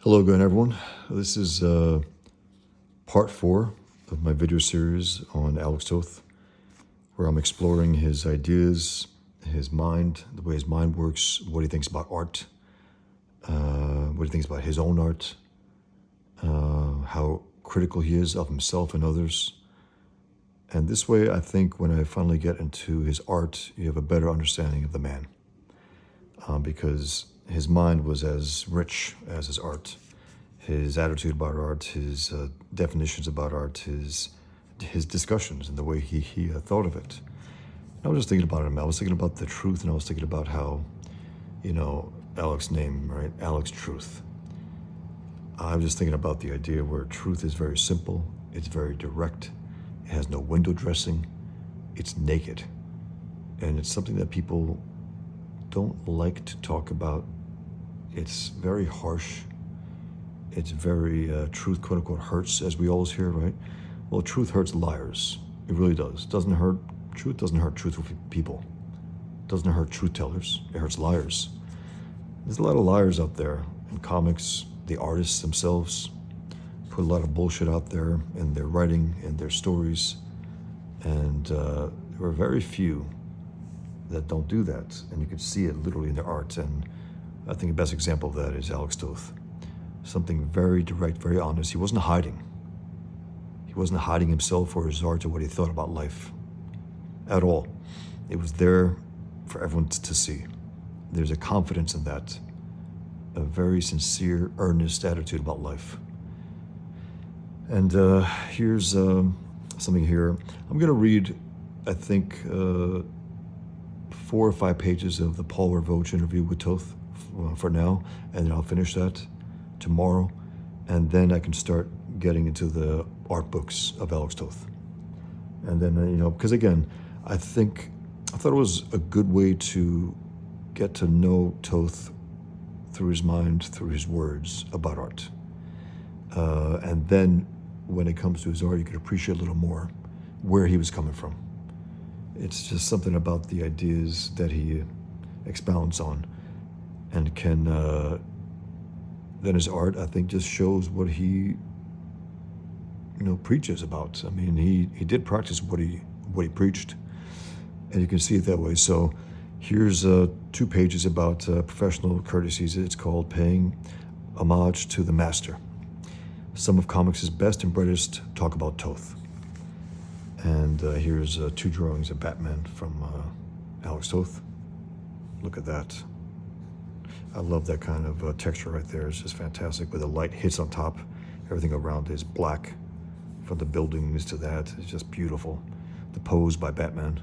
Hello again, everyone. This is part 4 of my video series on Alex Toth, where I'm exploring his ideas, his mind, the way his mind works, what he thinks about art, what he thinks about his own art, how critical he is of himself and others. And this way, I think when I finally get into his art, you have a better understanding of the man, because his mind was as rich as his art. His attitude about art, his definitions about art, his discussions and the way he thought of it. I was just thinking about him. I was thinking about the truth, and I was thinking about how, Alex's name, right? Alex Truth. I was just thinking about the idea where truth is very simple, it's very direct, it has no window dressing, it's naked. And it's something that people don't like to talk about. It's very harsh. It's very, truth, quote unquote, hurts, as we always hear, right? Well, truth hurts liars. It really does. Truth doesn't hurt truthful people. It doesn't hurt truth tellers. It hurts liars. There's a lot of liars out there in comics. The artists themselves put a lot of bullshit out there in their writing, in their stories. And there are very few that don't do that. And you can see it literally in their art. And I think the best example of that is Alex Toth. Something very direct, very honest. He wasn't hiding. He wasn't hiding himself or his art or what he thought about life at all. It was there for everyone to see. There's a confidence in that, a very sincere, earnest attitude about life. And here's something here. I'm going to read, I think, 4 or 5 pages of the Paul Revouch interview with Toth for now, and then I'll finish that tomorrow, and then I can start getting into the art books of Alex Toth. And then, because again, I thought it was a good way to get to know Toth through his mind, through his words about art. And then when it comes to his art, you can appreciate a little more where he was coming from. It's just something about the ideas that he expounds on and can, then his art, I think, just shows what he, preaches about. I mean, he did practice what he preached, and you can see it that way. So here's 2 pages about professional courtesies. It's called Paying Homage to the Master. Some of comics' best and brightest talk about Toth. And here's 2 drawings of Batman from Alex Toth. Look at that. I love that kind of texture right there. It's just fantastic. Where the light hits on top, everything around is black, from the buildings to that. It's just beautiful. The pose by Batman.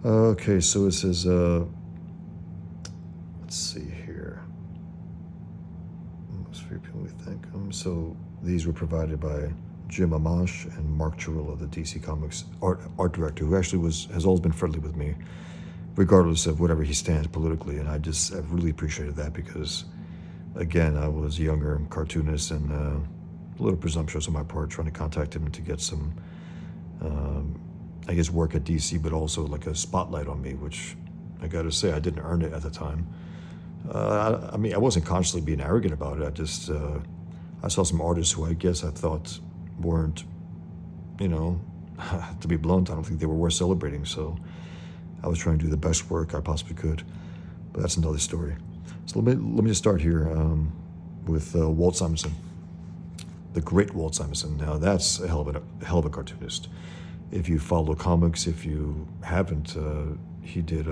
Okay, so it says, let's see here. Most few people we thank them. So these were provided by Jim Amash and Mark Chirillo, the DC Comics art director, who actually has always been friendly with me, regardless of whatever he stands politically. And I've really appreciated that because, again, I was a younger cartoonist and a little presumptuous on my part trying to contact him to get some, work at DC, but also like a spotlight on me, which I got to say, I didn't earn it at the time. I wasn't consciously being arrogant about it. I saw some artists who I guess I thought weren't, to be blunt, I don't think they were worth celebrating. So I was trying to do the best work I possibly could, but that's another story. So let me just start here with Walt Simonson, the great Walt Simonson. Now that's a hell of a cartoonist. If you follow comics, if you haven't, he did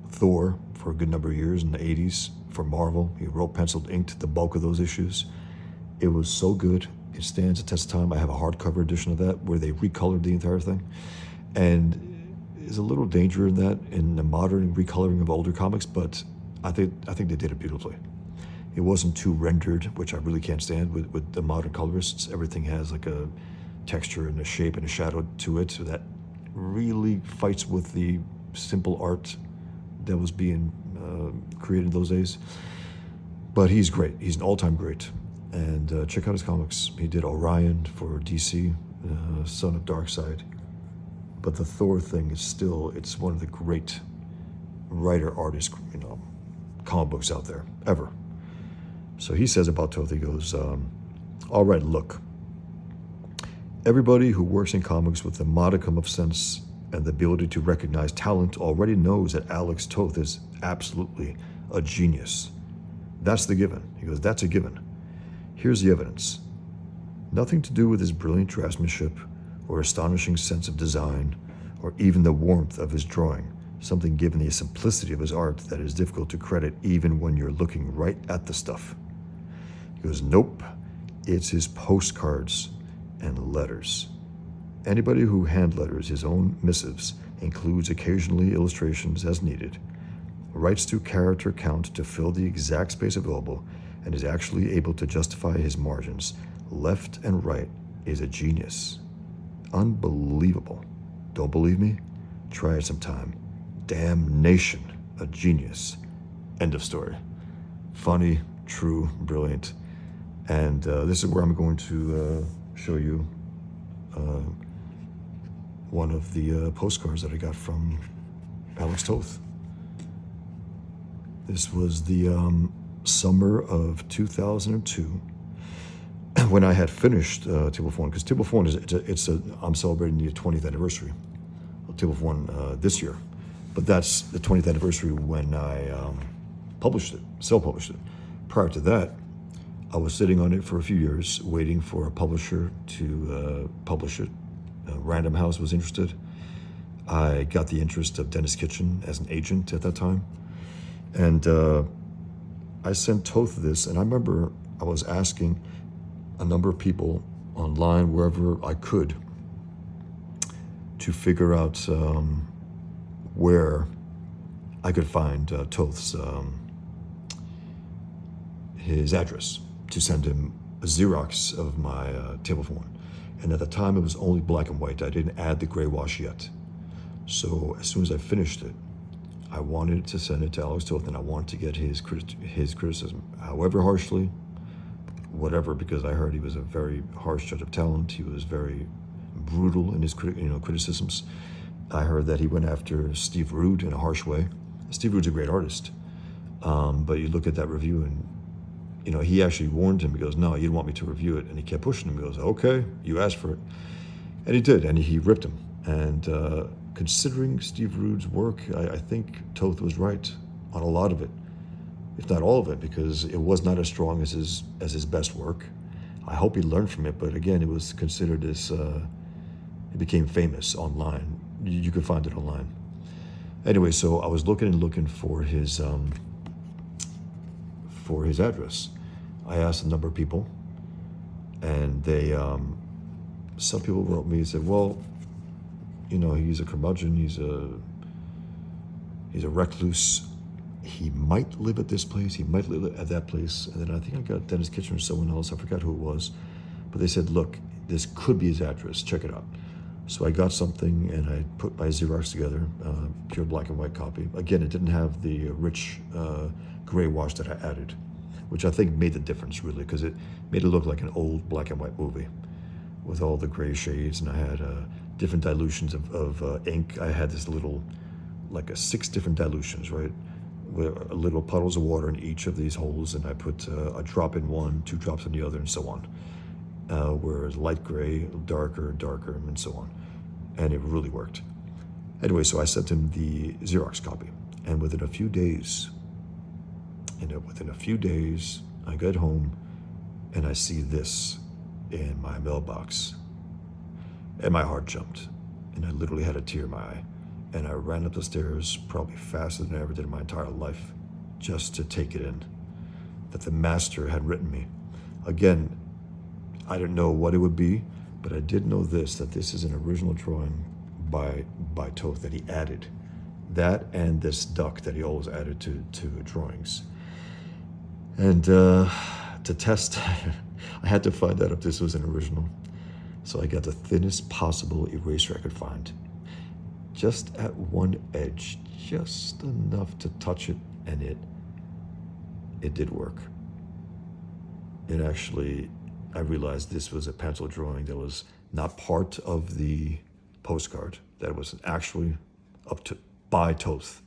Thor for a good number of years in the 80s for Marvel. He wrote, penciled, inked the bulk of those issues. It was so good. It stands the test of time. I have a hardcover edition of that where they recolored the entire thing. And there's a little danger in that, in the modern recoloring of older comics, but I think they did it beautifully. It wasn't too rendered, which I really can't stand with the modern colorists. Everything has like a texture and a shape and a shadow to it, so that really fights with the simple art that was being created in those days. But he's great. He's an all-time great. And check out his comics. He did Orion for DC, Son of Darkseid. But the Thor thing is still, it's one of the great writer-artist, comic books out there, ever. So he says about Toth, he goes, all right, look, everybody who works in comics with a modicum of sense and the ability to recognize talent already knows that Alex Toth is absolutely a genius. That's the given. He goes, that's a given. Here's the evidence. Nothing to do with his brilliant draftsmanship or astonishing sense of design or even the warmth of his drawing, something given the simplicity of his art that is difficult to credit even when you're looking right at the stuff. He goes, nope, it's his postcards and letters. Anybody who hand letters his own missives, includes occasionally illustrations as needed, writes to character count to fill the exact space available, and is actually able to justify his margins left and right is a genius. Unbelievable. Don't believe me? Try it sometime. Damnation, a genius. End of story. Funny, true, brilliant. And this is where I'm going to show you one of the postcards that I got from Alex Toth. This was the summer of 2002 when I had finished Table of One, because Table of One I'm celebrating the 20th anniversary of Table of One this year, but that's the 20th anniversary when I published it, self-published it. Prior to that, I was sitting on it for a few years, waiting for a publisher to publish it. Random House was interested. I got the interest of Dennis Kitchen as an agent at that time. And I sent Toth this, and I remember I was asking a number of people online, wherever I could, to figure out where I could find Toth's his address to send him a Xerox of my Table of One. And at the time, it was only black and white. I didn't add the gray wash yet. So as soon as I finished it, I wanted to send it to Alex Toth, and I wanted to get his criticism, however harshly, whatever, because I heard he was a very harsh judge of talent. He was very brutal in his criticisms. I heard that he went after Steve Rude in a harsh way. Steve Rude's a great artist, but you look at that review and he actually warned him. He goes, no, you don't want me to review it. And he kept pushing him. He goes, okay, you asked for it. And he did, and he ripped him. And considering Steve Rude's work, I think Toth was right on a lot of it, if not all of it, because it was not as strong as his best work. I hope he learned from it, but again, it was considered as, it became famous online. You could find it online. Anyway, so I was looking for his address. I asked a number of people, and they, some people wrote me and said, well, he's a curmudgeon, he's a recluse, he might live at this place, he might live at that place. And then I think I got Dennis Kitchen or someone else, I forgot who it was, but they said, look, this could be his address, check it out. So I got something, and I put my Xerox together, pure black and white copy. Again, it didn't have the rich gray wash that I added, which I think made the difference, really, because it made it look like an old black and white movie with all the gray shades. And I had different dilutions of ink. I had this little, like 6 different dilutions, right? With little puddles of water in each of these holes, and I put a drop in one, 2 drops in the other, and so on. Whereas light gray, darker, and so on. And it really worked. Anyway, so I sent him the Xerox copy, and within a few days, I get home, and I see this in my mailbox, and my heart jumped, and I literally had a tear in my eye, and I ran up the stairs probably faster than I ever did in my entire life, just to take it in, that the master had written me. Again, I didn't know what it would be, but I did know this, that this is an original drawing by Toth that he added. That and this duck that he always added to drawings. And to test, I had to find out if this was an original. So I got the thinnest possible eraser I could find. Just at one edge, just enough to touch it, and it did work. It actually, I realized this was a pencil drawing that was not part of the postcard, that it was actually by Toth.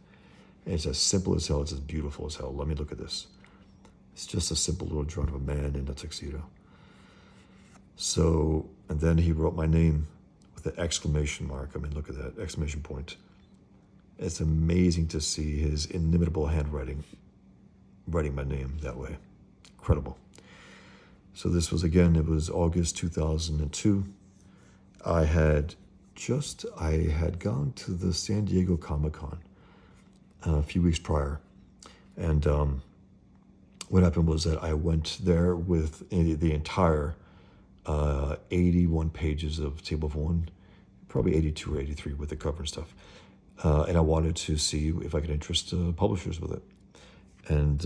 And it's as simple as hell, it's as beautiful as hell. Let me look at this. It's just a simple little drawing of a man in a tuxedo. So, and then he wrote my name with an exclamation mark. I mean, look at that, exclamation point. It's amazing to see his inimitable handwriting, writing my name that way. Incredible. So this was, again, it was August 2002. I had gone to the San Diego Comic-Con a few weeks prior. And what happened was that I went there with the entire 81 pages of Table of One, probably 82 or 83 with the cover and stuff. And I wanted to see if I could interest publishers with it. And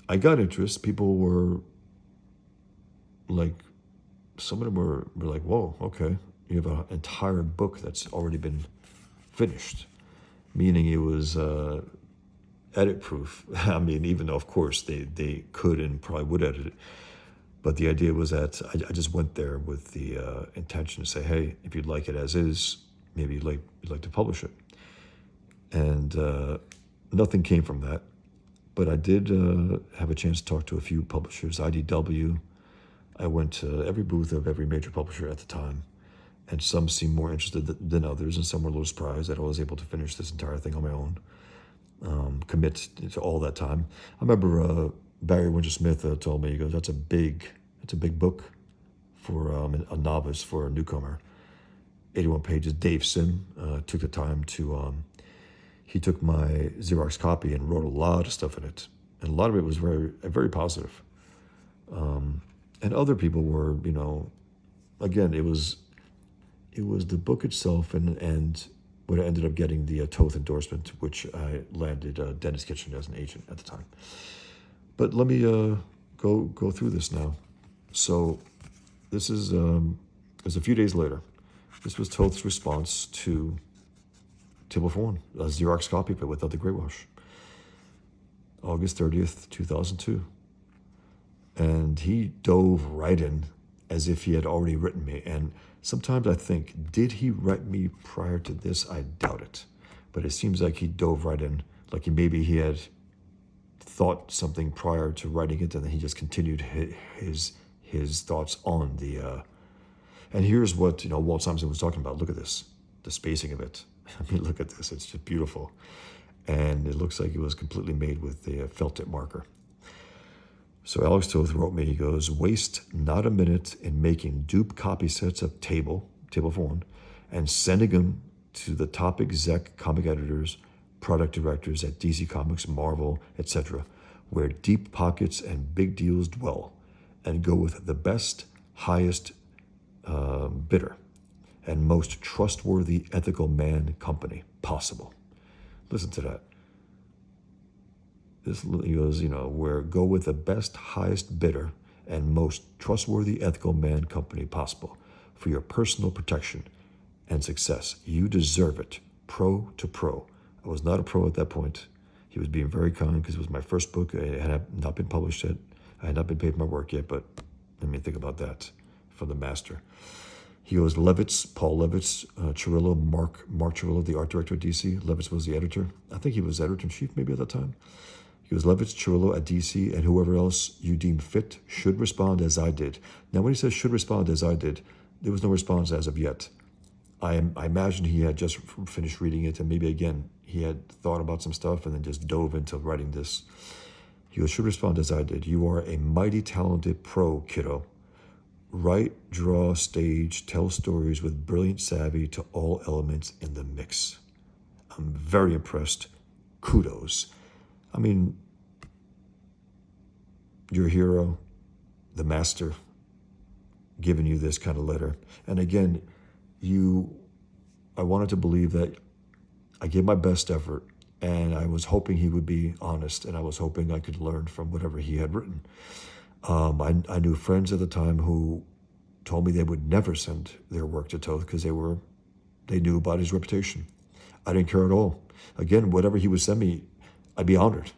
I got interest. People were like, some of them were like, whoa, okay. You have an entire book that's already been finished. Meaning it was edit proof. I mean, even though, of course, they could and probably would edit it. But the idea was that I just went there with the intention to say, hey, if you'd like it as is, maybe you'd like to publish it. And nothing came from that. But I did have a chance to talk to a few publishers, IDW. I went to every booth of every major publisher at the time. And some seemed more interested than others, and some were a little surprised that I was able to finish this entire thing on my own, commit to all that time. I remember Barry Winter-Smith told me, he goes, that's a big book for a novice, for a newcomer. 81 pages. Dave Sim took the time to, he took my Xerox copy and wrote a lot of stuff in it. And a lot of it was very, very positive. And other people were, again, it was the book itself and what I ended up getting the Toth endorsement, which I landed Dennis Kitchen as an agent at the time. But let me go through this now. So this is it was a few days later. This was Toth's response to Table for One, a Xerox copy of it without the gray wash. August 30th, 2002. And he dove right in as if he had already written me. And sometimes I think, did he write me prior to this? I doubt it. But it seems like he dove right in, like maybe he had thought something prior to writing it, and then he just continued his thoughts on the... And here's what Walt Simonson was talking about. Look at this, the spacing of it. I mean, look at this. It's just beautiful. And it looks like it was completely made with the felt tip marker. So Alex Toth wrote me, he goes, waste not a minute in making dupe copy sets of Table for One, and sending them to the top exec comic editors, product directors at DC Comics, Marvel, etc., where deep pockets and big deals dwell, and go with the best, highest bidder and most trustworthy ethical man company possible. Listen to that. This, he goes, where go with the best, highest bidder and most trustworthy ethical man company possible for your personal protection and success. You deserve it, pro to pro. I was not a pro at that point. He was being very kind because it was my first book. It had not been published yet. I had not been paid my work yet, but let me think about that from the master. He goes, Levitz, Paul Levitz, Cirillo, Mark Cirillo, the art director at DC. Levitz was the editor. I think he was editor-in-chief maybe at that time. He goes, Levitz, Cirillo at DC, and whoever else you deem fit should respond as I did. Now, when he says should respond as I did, there was no response as of yet. I imagine he had just finished reading it, and maybe, again, he had thought about some stuff and then just dove into writing this. He goes, should respond as I did. You are a mighty talented pro, kiddo. Write, draw, stage, tell stories with brilliant savvy to all elements in the mix. I'm very impressed. Kudos. I mean, your hero, the master, giving you this kind of letter. And again, I wanted to believe that I gave my best effort, and I was hoping he would be honest, and I was hoping I could learn from whatever he had written. I knew friends at the time who told me they would never send their work to Toth because they knew about his reputation. I didn't care at all. Again, whatever he would send me, I'd be honored.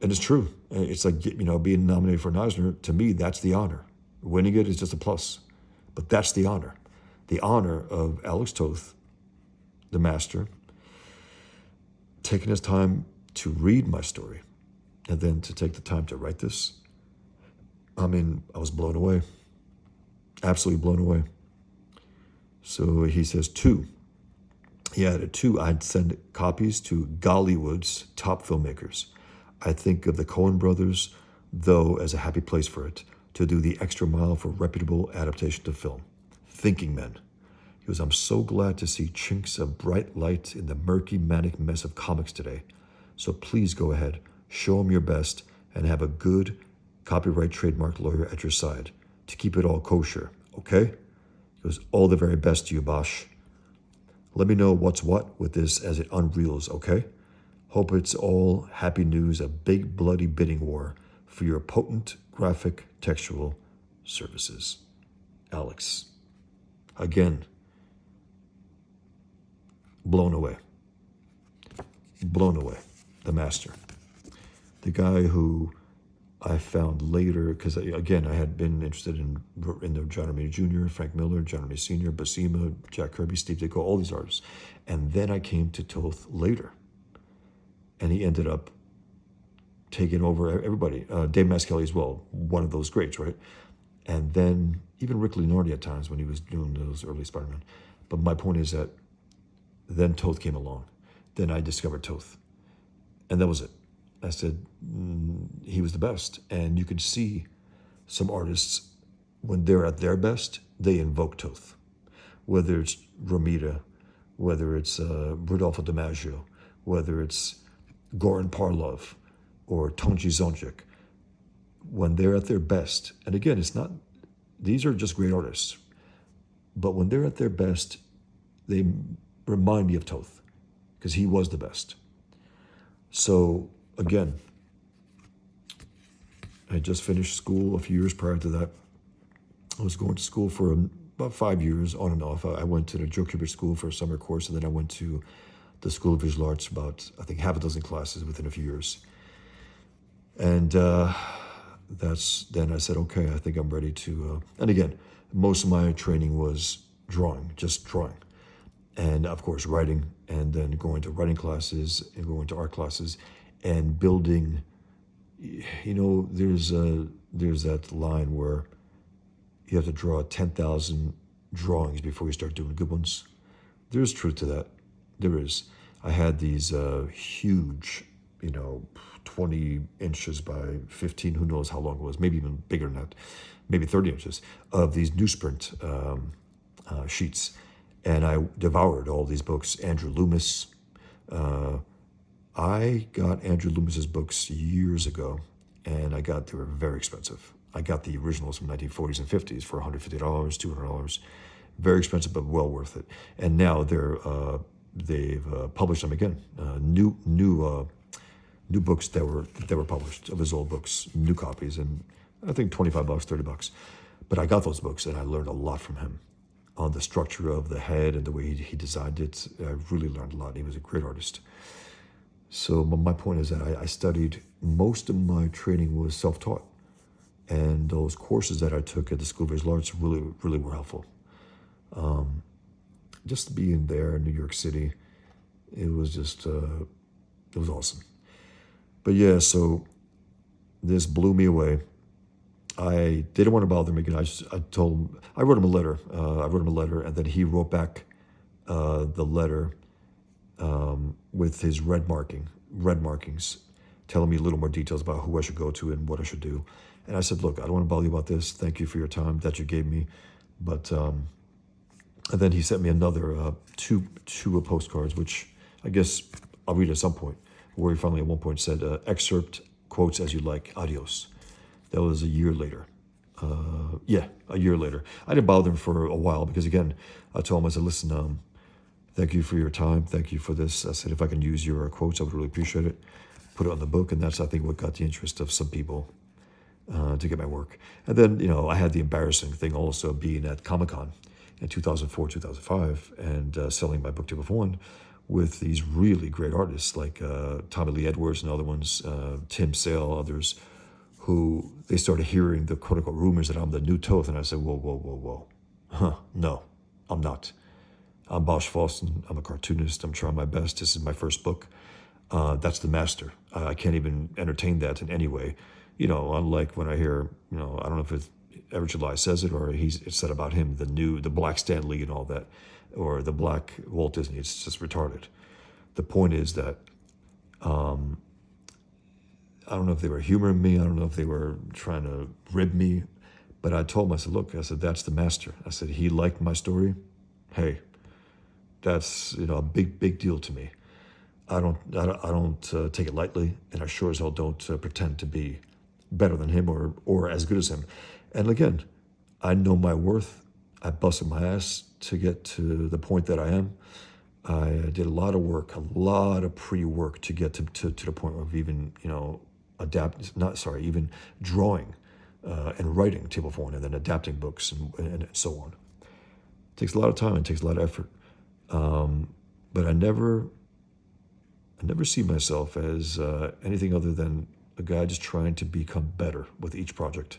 And it's true. It's like, being nominated for an Eisner, to me, that's the honor. Winning it is just a plus. But that's the honor. The honor of Alex Toth, the master, taking his time to read my story, And then to take the time to write this, I mean, I was blown away, absolutely blown away. So he says, two. He added, two, I'd send copies to Gollywood's top filmmakers. I think of the Coen brothers, though, as a happy place for it, to do the extra mile for reputable adaptation to film. Thinking men. He goes, I'm so glad to see chinks of bright light in the murky, manic mess of comics today. So please go ahead, show them your best, and have a good copyright trademark lawyer at your side to keep it all kosher, okay? He goes, all the very best to you, Bosch. Let me know what's what with this as it unreels, okay? Hope it's all happy news, a big bloody bidding war for your potent graphic textual services. Alex. Again, blown away. Blown away. The master. The guy who I found later, because again, I had been interested in the John Romita Jr., Frank Miller, John Romita Sr., Buscema, Jack Kirby, Steve Ditko, all these artists. And then I came to Toth later. And he ended up taking over everybody. Dave Mazzucchelli as well, one of those greats, right? And then even Rick Leonardi at times when he was doing those early Spider-Man. But my point is that then Toth came along. Then I discovered Toth. And that was it. I said, he was the best. And you could see some artists, when they're at their best, they invoke Toth. Whether it's Romita, whether it's Rodolfo DiMaggio, whether it's Goran Parlov or Tonchi Zonjic, when they're at their best, and again, it's not, these are just great artists, but when they're at their best, they remind me of Toth, because he was the best. So, again, I just finished school a few years prior to that. I was going to school for about 5 years, on and off. I went to the Joe Kubert School for a summer course, and then I went to the School of Visual Arts, about, I think, half a dozen classes within a few years. And then I said, okay, I think I'm ready to, and again, most of my training was drawing, just drawing. And of course, writing, and then going to writing classes and going to art classes and building, you know, there's that line where you have to draw 10,000 drawings before you start doing good ones. There's truth to that. There is. I had these huge, 20 inches by 15, who knows how long it was, maybe even bigger than that, maybe 30 inches, of these newsprint sheets. And I devoured all these books. Andrew Loomis. I got Andrew Loomis's books years ago, and they were very expensive. I got the originals from 1940s and 50s for $150, $200. Very expensive, but well worth it. And now they've published them again. New books that were published of his old books, new copies, and I think $25, $30. But I got those books, and I learned a lot from him on the structure of the head and the way he designed it. I really learned a lot. He was a great artist. So my point is that I studied, most of my training was self-taught. And those courses that I took at the School of Visual Arts really, really were helpful. Just being there in New York City, it was just, it was awesome. But yeah, so this blew me away. I didn't want to bother him again. I wrote him a letter. And then he wrote back the letter with his red markings, telling me a little more details about who I should go to and what I should do. And I said, look, I don't want to bother you about this. Thank you for your time that you gave me. But and then he sent me another two postcards, which I guess I'll read at some point, where he finally at one point said, excerpt, quotes as you like, adios. That was a year later. A year later. I didn't bother him for a while because, again, I told him, I said, listen, thank you for your time. Thank you for this. I said, if I can use your quotes, I would really appreciate it. Put it on the book, and that's, I think, what got the interest of some people to get my work. And then, I had the embarrassing thing also being at Comic-Con in 2004, 2005, and selling my book Table for One with these really great artists like Tommy Lee Edwards and other ones, Tim Sale, others, who they started hearing the quote-unquote rumors that I'm the new Toth, and I said, whoa. No, I'm not. I'm Bosch Fawston. I'm a cartoonist. I'm trying my best. This is my first book. That's the master. I can't even entertain that in any way. Unlike when I hear, I don't know if it's Ever July says it or it's said about him, the Black Stan Lee and all that, or the Black Walt Disney. It's just retarded. The point is that I don't know if they were humoring me. I don't know if they were trying to rib me. But I told him, I said, look, I said, that's the master. I said, he liked my story. Hey, that's, a big, big deal to me. I don't take it lightly, and I sure as hell don't pretend to be better than him or as good as him. And again, I know my worth. I busted my ass to get to the point that I am. I did a lot of work, a lot of pre-work to get to the point of even, even drawing and writing Table of One and then adapting books and so on. It takes a lot of time, it takes a lot of effort. But I never see myself as anything other than a guy just trying to become better with each project.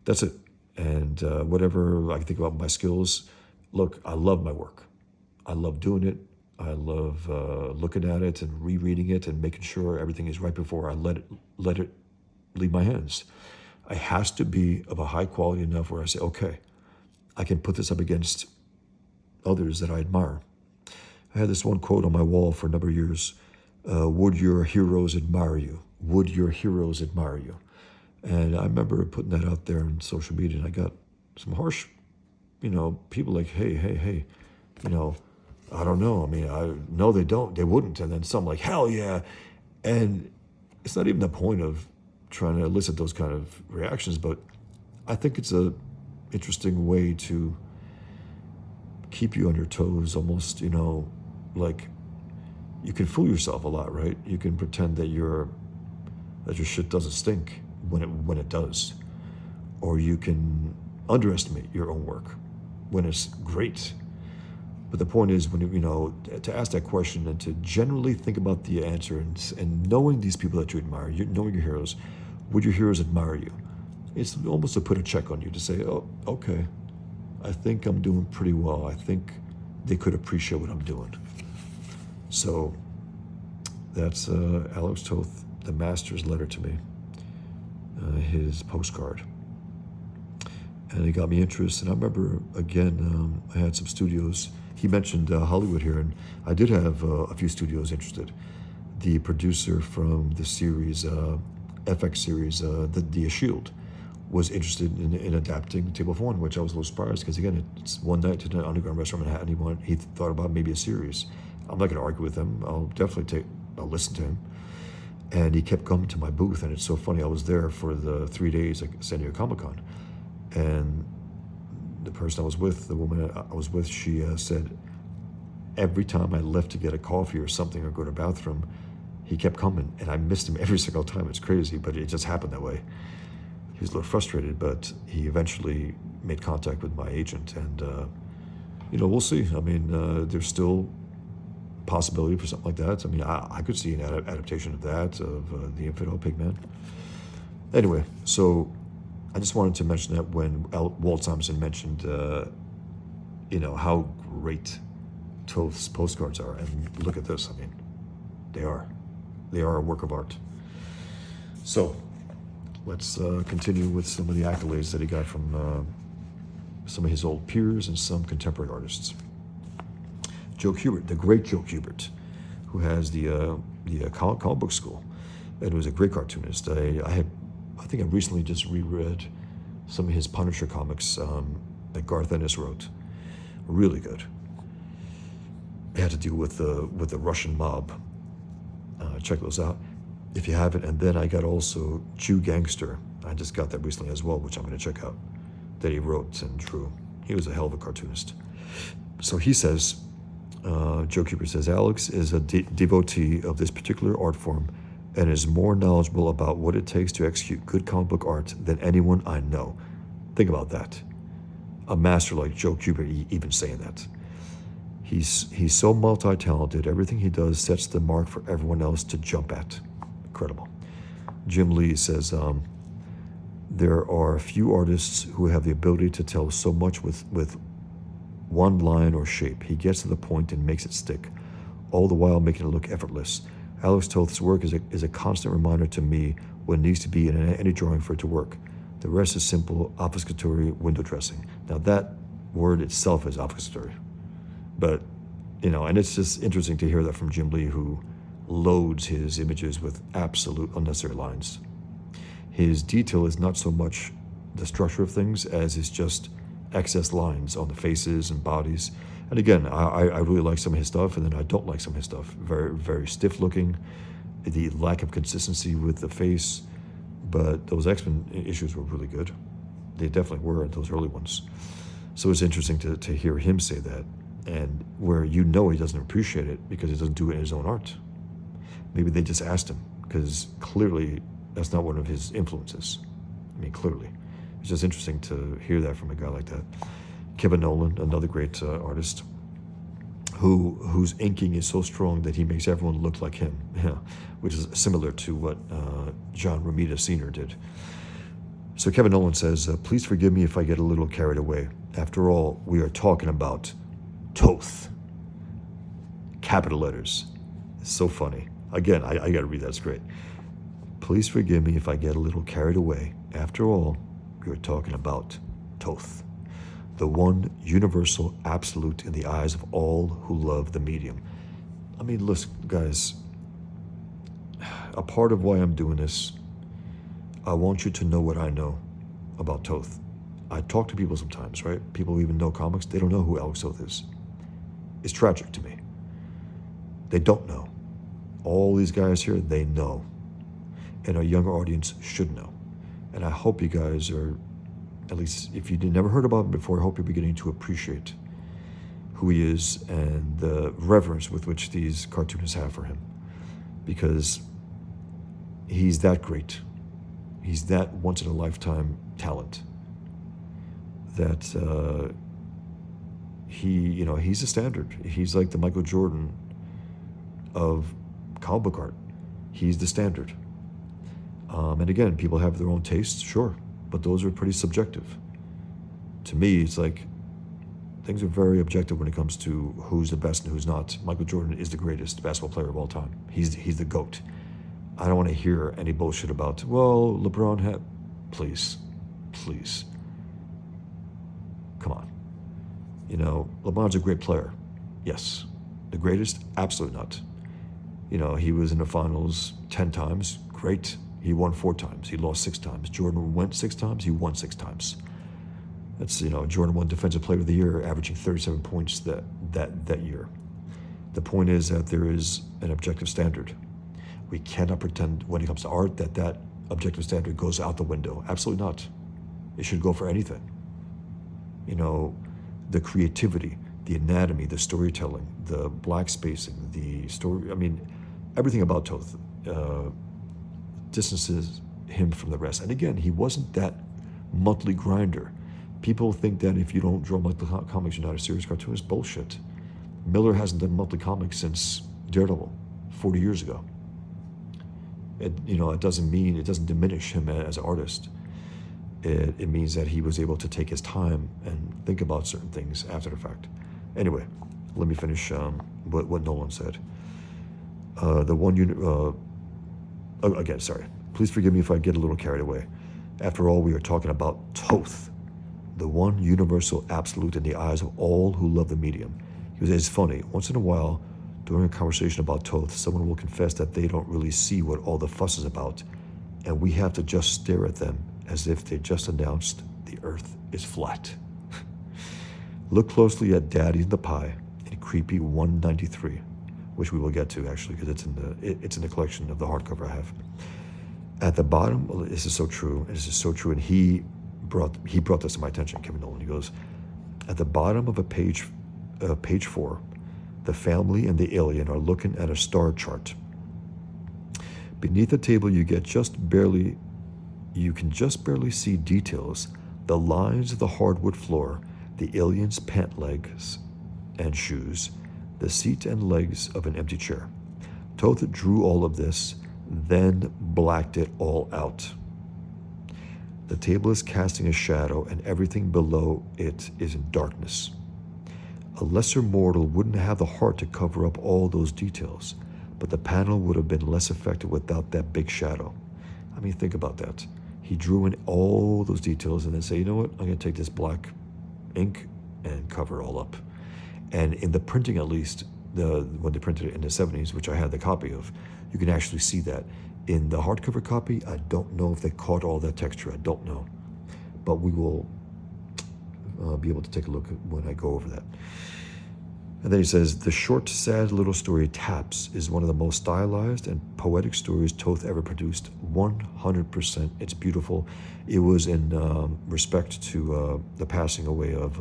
That's it. And whatever I can think about my skills, look, I love my work. I love doing it. I love looking at it and rereading it and making sure everything is right before I let it leave my hands. It has to be of a high quality enough where I say, okay, I can put this up against others that I admire. I had this one quote on my wall for a number of years. Would your heroes admire you? Would your heroes admire you? And I remember putting that out there on social media, and I got some harsh, people like, hey, I don't know. I mean, no, they don't. They wouldn't. And then some like, hell yeah. And it's not even the point of trying to elicit those kind of reactions, but I think it's a interesting way to keep you on your toes, almost, like you can fool yourself a lot, right? You can pretend that your shit doesn't stink when it does. Or you can underestimate your own work when it's great. But the point is, when to ask that question and to generally think about the answer and knowing these people that you admire, knowing your heroes, would your heroes admire you? It's almost to put a check on you to say, oh, okay, I think I'm doing pretty well. I think they could appreciate what I'm doing. So that's Alex Toth, the master's letter to me, his postcard. And it got me interested. And I remember, again, I had some studios. He mentioned Hollywood here, and I did have a few studios interested. The producer from the series, FX series, The Shield, was interested in adapting Table of One, which I was a little surprised because, again, it's one night to an underground restaurant in Manhattan. He thought about maybe a series. I'm not going to argue with him. I'll listen to him. And he kept coming to my booth, and it's so funny. I was there for the 3 days at San Diego Comic-Con, and the person I was with, the woman I was with, she said every time I left to get a coffee or something or go to the bathroom, he kept coming, and I missed him every single time. It's crazy, but it just happened that way. He was a little frustrated, but he eventually made contact with my agent, and we'll see. I mean, there's still possibility for something like that. I mean, I could see an adaptation of that, of The Infidel Pigman. Anyway, so I just wanted to mention that when Walt Simonson mentioned, how great Toth's postcards are, and look at this. I mean, they are a work of art. So let's continue with some of the accolades that he got from some of his old peers and some contemporary artists. Joe Kubert, the great Joe Kubert, who has the comic book school, and was a great cartoonist. I think I recently just reread some of his Punisher comics that Garth Ennis wrote. Really good. It had to deal with the Russian mob. Check those out if you haven't. And then I got also Jew Gangster. I just got that recently as well, which I'm going to check out, that he wrote and drew. He was a hell of a cartoonist. So he says, Joe Kubert says, Alex is a devotee of this particular art form and is more knowledgeable about what it takes to execute good comic book art than anyone I know. Think about that. A master like Joe Kubert even saying that. He's so multi-talented. Everything he does sets the mark for everyone else to jump at. Incredible. Jim Lee says, there are a few artists who have the ability to tell so much with one line or shape. He gets to the point and makes it stick, all the while making it look effortless. Alex Toth's work is a constant reminder to me what needs to be in any drawing for it to work. The rest is simple obfuscatory window dressing. Now that word itself is obfuscatory. But, and it's just interesting to hear that from Jim Lee, who loads his images with absolute unnecessary lines. His detail is not so much the structure of things as it's just excess lines on the faces and bodies. And again, I really like some of his stuff, and then I don't like some of his stuff. Very, very stiff looking, the lack of consistency with the face. But those X-Men issues were really good. They definitely were, those early ones. So it's interesting to hear him say that, and where he doesn't appreciate it because he doesn't do it in his own art. Maybe they just asked him, because clearly that's not one of his influences. I mean, clearly. It's just interesting to hear that from a guy like that. Kevin Nolan, another great artist, whose inking is so strong that he makes everyone look like him, which is similar to what John Romita Sr. did. So Kevin Nolan says, please forgive me if I get a little carried away. After all, we are talking about Toth. Capital letters. It's so funny. Again, I got to read that. It's great. Please forgive me if I get a little carried away. After all, we are talking about Toth. The one universal absolute in the eyes of all who love the medium. I mean, listen, guys, a part of why I'm doing this, I want you to know what I know about Toth. I talk to people sometimes, right? People who even know comics, they don't know who Alex Toth is. It's tragic to me. They don't know. All these guys here, they know. And our younger audience should know. And I hope you guys are, at least if you never heard about him before, I hope you're beginning to appreciate who he is and the reverence with which these cartoonists have for him. Because he's that great. He's that once-in-a-lifetime talent that he's a standard. He's like the Michael Jordan of comic book art. He's the standard. And again, people have their own tastes, sure, but those are pretty subjective. To me, it's like things are very objective when it comes to who's the best and who's not. Michael Jordan is the greatest basketball player of all time. He's the GOAT. I don't want to hear any bullshit about, well, LeBron had... Please. Come on. LeBron's a great player. Yes. The greatest? Absolutely not. He was in the finals 10 times. Great. He won 4 times. He lost 6 times. Jordan went 6 times. He won 6 times. That's, Jordan won Defensive Player of the Year, averaging 37 points that year. The point is that there is an objective standard. We cannot pretend when it comes to art that objective standard goes out the window. Absolutely not. It should go for anything. The creativity, the anatomy, the storytelling, the black spacing, the story, everything about Toth distances him from the rest. And again, he wasn't that monthly grinder. People think that if you don't draw monthly comics, you're not a serious cartoonist. Bullshit. Miller hasn't done monthly comics since Daredevil, 40 years ago. It doesn't diminish him as an artist. It means that he was able to take his time and think about certain things after the fact. Anyway, let me finish what Nolan said. Again, sorry. Please forgive me if I get a little carried away. After all, we are talking about Toth, the one universal absolute in the eyes of all who love the medium. It's funny. Once in a while, during a conversation about Toth, someone will confess that they don't really see what all the fuss is about, and we have to just stare at them as if they just announced the earth is flat. Look closely at Daddy in the Pie in creepy 193, which we will get to actually, because it's in the collection of the hardcover I have. At the bottom, this is so true, and he brought this to my attention, Kevin Nolan. He goes, at the bottom of page 4, the family and the alien are looking at a star chart. Beneath the table, you can just barely see details, the lines of the hardwood floor, the alien's pant legs and shoes, the seat and legs of an empty chair. Toth drew all of this, then blacked it all out. The table is casting a shadow, and everything below it is in darkness. A lesser mortal wouldn't have the heart to cover up all those details, but the panel would have been less effective without that big shadow. I mean, think about that. He drew in all those details and then say, you know what, I'm going to take this black ink and cover it all up. And in the printing, at least, when they printed it in the 70s, which I had the copy of, you can actually see that. In the hardcover copy, I don't know if they caught all that texture. I don't know. But we will be able to take a look when I go over that. And then he says, the short, sad little story Taps is one of the most stylized and poetic stories Toth ever produced. 100%. It's beautiful. It was in respect to the passing away of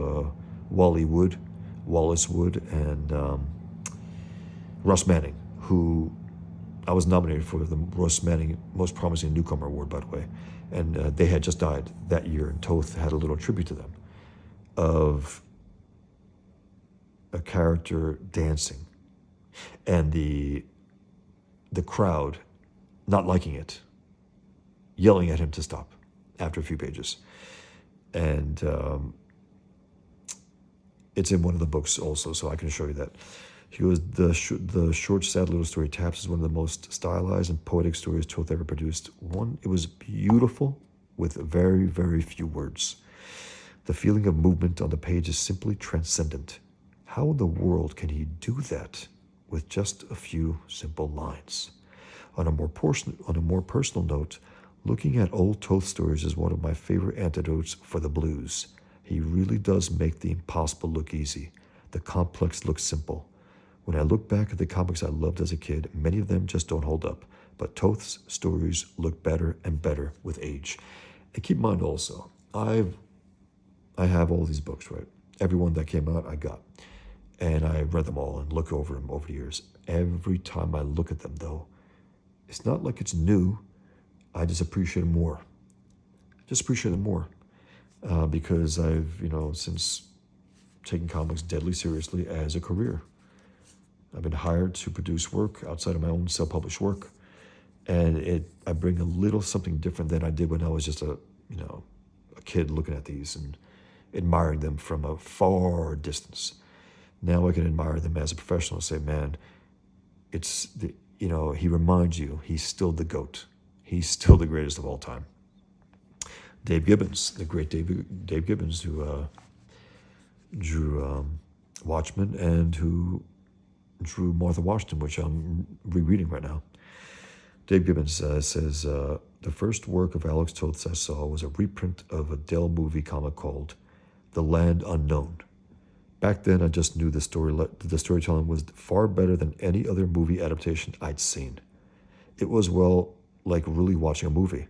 Wallace Wood, and Russ Manning, who I was nominated for the Russ Manning Most Promising Newcomer Award, by the way. And they had just died that year, and Toth had a little tribute to them of a character dancing and the crowd not liking it, yelling at him to stop after a few pages. And it's in one of the books also, so I can show you that. He goes, the short, sad little story Taps is one of the most stylized and poetic stories Toth ever produced. It was beautiful with very, very few words. The feeling of movement on the page is simply transcendent. How in the world can he do that with just a few simple lines? On a more personal note, looking at old Toth stories is one of my favorite antidotes for the blues. He really does make the impossible look easy, the complex look simple. When I look back at the comics I loved as a kid, many of them just don't hold up, but Toth's stories look better and better with age. And keep in mind also, I have all these books, right? Every one that came out, I got. And I read them all and look over them over the years. Every time I look at them, though, it's not like it's new. I just appreciate them more. Because I've, since taking comics deadly seriously as a career. I've been hired to produce work outside of my own self-published work. And I bring a little something different than I did when I was just a kid looking at these and admiring them from a far distance. Now I can admire them as a professional and say, man, he reminds you he's still the GOAT. He's still the greatest of all time. Dave Gibbons, the great Dave Gibbons, who drew Watchmen and who drew Martha Washington, which I'm rereading right now. Dave Gibbons says, the first work of Alex Toth I saw was a reprint of a Dell movie comic called The Land Unknown. Back then, I just knew the storytelling was far better than any other movie adaptation I'd seen. It was, like really watching a movie.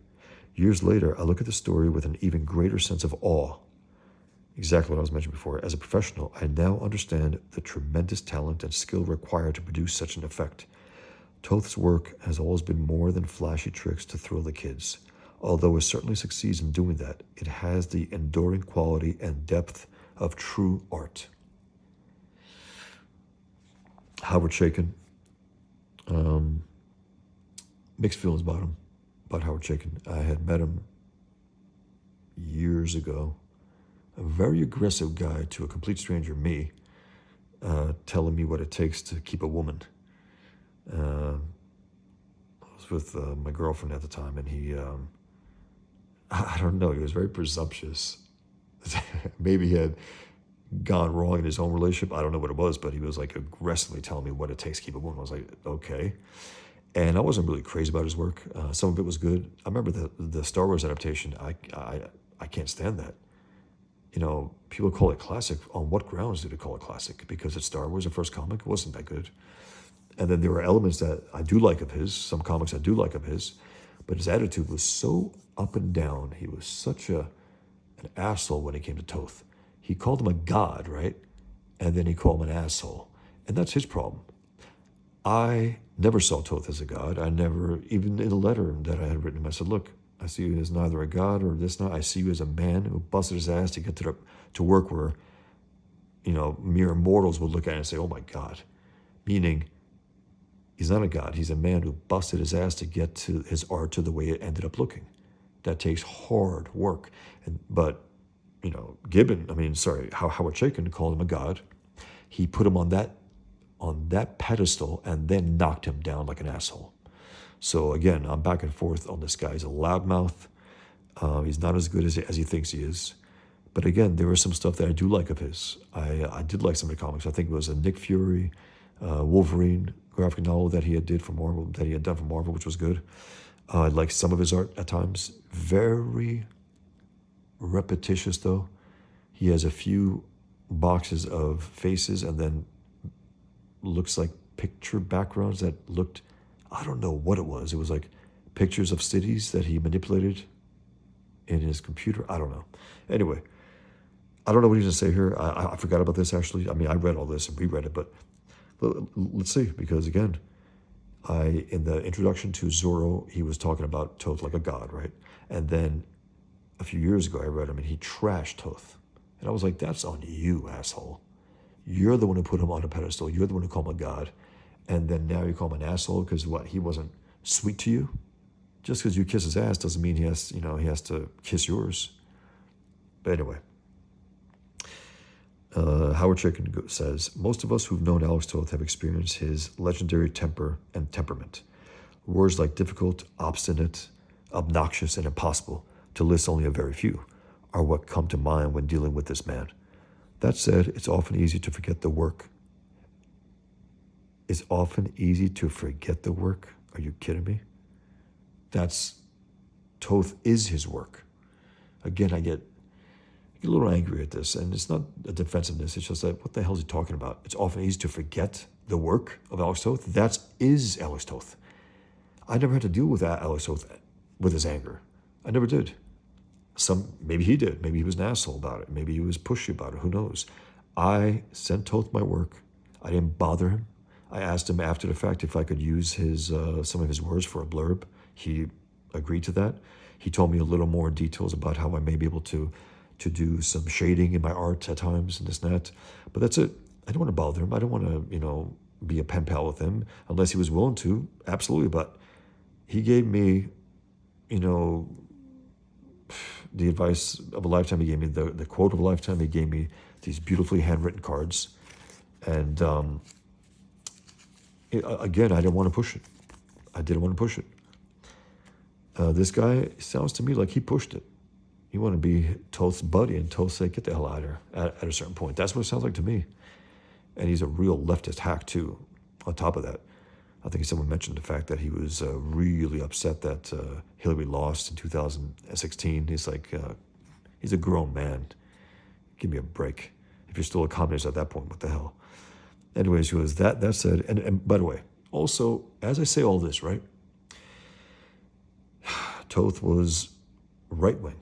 Years later, I look at the story with an even greater sense of awe. Exactly what I was mentioning before. As a professional, I now understand the tremendous talent and skill required to produce such an effect. Toth's work has always been more than flashy tricks to thrill the kids. Although it certainly succeeds in doing that, it has the enduring quality and depth of true art. Howard Chaykin. Mixed feelings about Howard Chaykin. I had met him years ago. A very aggressive guy to a complete stranger, me, telling me what it takes to keep a woman. I was with my girlfriend at the time, and he, I don't know, he was very presumptuous. Maybe he had gone wrong in his own relationship. I don't know what it was, but he was like aggressively telling me what it takes to keep a woman. I was like, okay. And I wasn't really crazy about his work. Some of it was good. I remember the Star Wars adaptation. I can't stand that. People call it classic. On what grounds do they call it classic? Because it's Star Wars, the first comic. It wasn't that good. And then there were elements that I do like of his. Some comics I do like of his. But his attitude was so up and down. He was such an asshole when it came to Toth. He called him a god, right? And then he called him an asshole. And that's his problem. I never saw Toth as a god. I never, even in a letter that I had written him, I said, look, I see you as neither a god or this, not. I see you as a man who busted his ass to get to work where, mere mortals would look at it and say, oh my God. Meaning, he's not a god. He's a man who busted his ass to get to his art to the way it ended up looking. That takes hard work. But Howard Chaykin called him a god. He put him on that on that pedestal and then knocked him down like an asshole. So again, I'm back and forth on this guy. He's a loudmouth. He's not as good as he thinks he is. But again, there was some stuff that I do like of his. I did like some of the comics. I think it was a Nick Fury, Wolverine graphic novel that he had done for Marvel, which was good. I liked some of his art at times. Very repetitious though. He has a few boxes of faces and then looks like picture backgrounds that looked, I don't know what it was. It was like pictures of cities that he manipulated in his computer. I don't know. Anyway, I don't know what he's going to say here. I forgot about this actually. I mean, I read all this and reread it, but let's see, because again, in the introduction to Zorro, he was talking about Toth like a god, right? And then a few years ago, I read him and he trashed Toth. And I was like, that's on you, asshole. You're the one who put him on a pedestal. You're the one who called him a god. And then now you call him an asshole because what? He wasn't sweet to you? Just because you kiss his ass doesn't mean he has to kiss yours. But anyway, Howard Chaykin says, most of us who've known Alex Toth have experienced his legendary temper and temperament. Words like difficult, obstinate, obnoxious, and impossible, to list only a very few, are what come to mind when dealing with this man. That said, it's often easy to forget the work. It's often easy to forget the work. Are you kidding me? Toth is his work. Again, I get a little angry at this, and it's not a defensiveness. It's just like, what the hell is he talking about? It's often easy to forget the work of Alex Toth. That is Alex Toth. I never had to deal with Alex Toth with his anger. I never did. Maybe he did. Maybe he was an asshole about it. Maybe he was pushy about it. Who knows? I sent Toth my work. I didn't bother him. I asked him after the fact if I could use some of his words for a blurb. He agreed to that. He told me a little more details about how I may be able to do some shading in my art at times and this and that. But that's it. I don't want to bother him. I don't want to, be a pen pal with him unless he was willing to. Absolutely. But he gave me, the advice of a lifetime. He gave me the quote of a lifetime. He gave me these beautifully handwritten cards. And again, I didn't want to push it. I didn't want to push it. This guy sounds to me like he pushed it. He wanted to be Toth's buddy, and Toth said, get the hell out of here at a certain point. That's what it sounds like to me. And he's a real leftist hack, too. On top of that, I think someone mentioned the fact that he was really upset that Hillary lost in 2016. He's like, he's a grown man. Give me a break. If you're still a communist at that point, what the hell? Anyways, he was that said, and by the way, also, as I say all this, right, Toth was right-wing.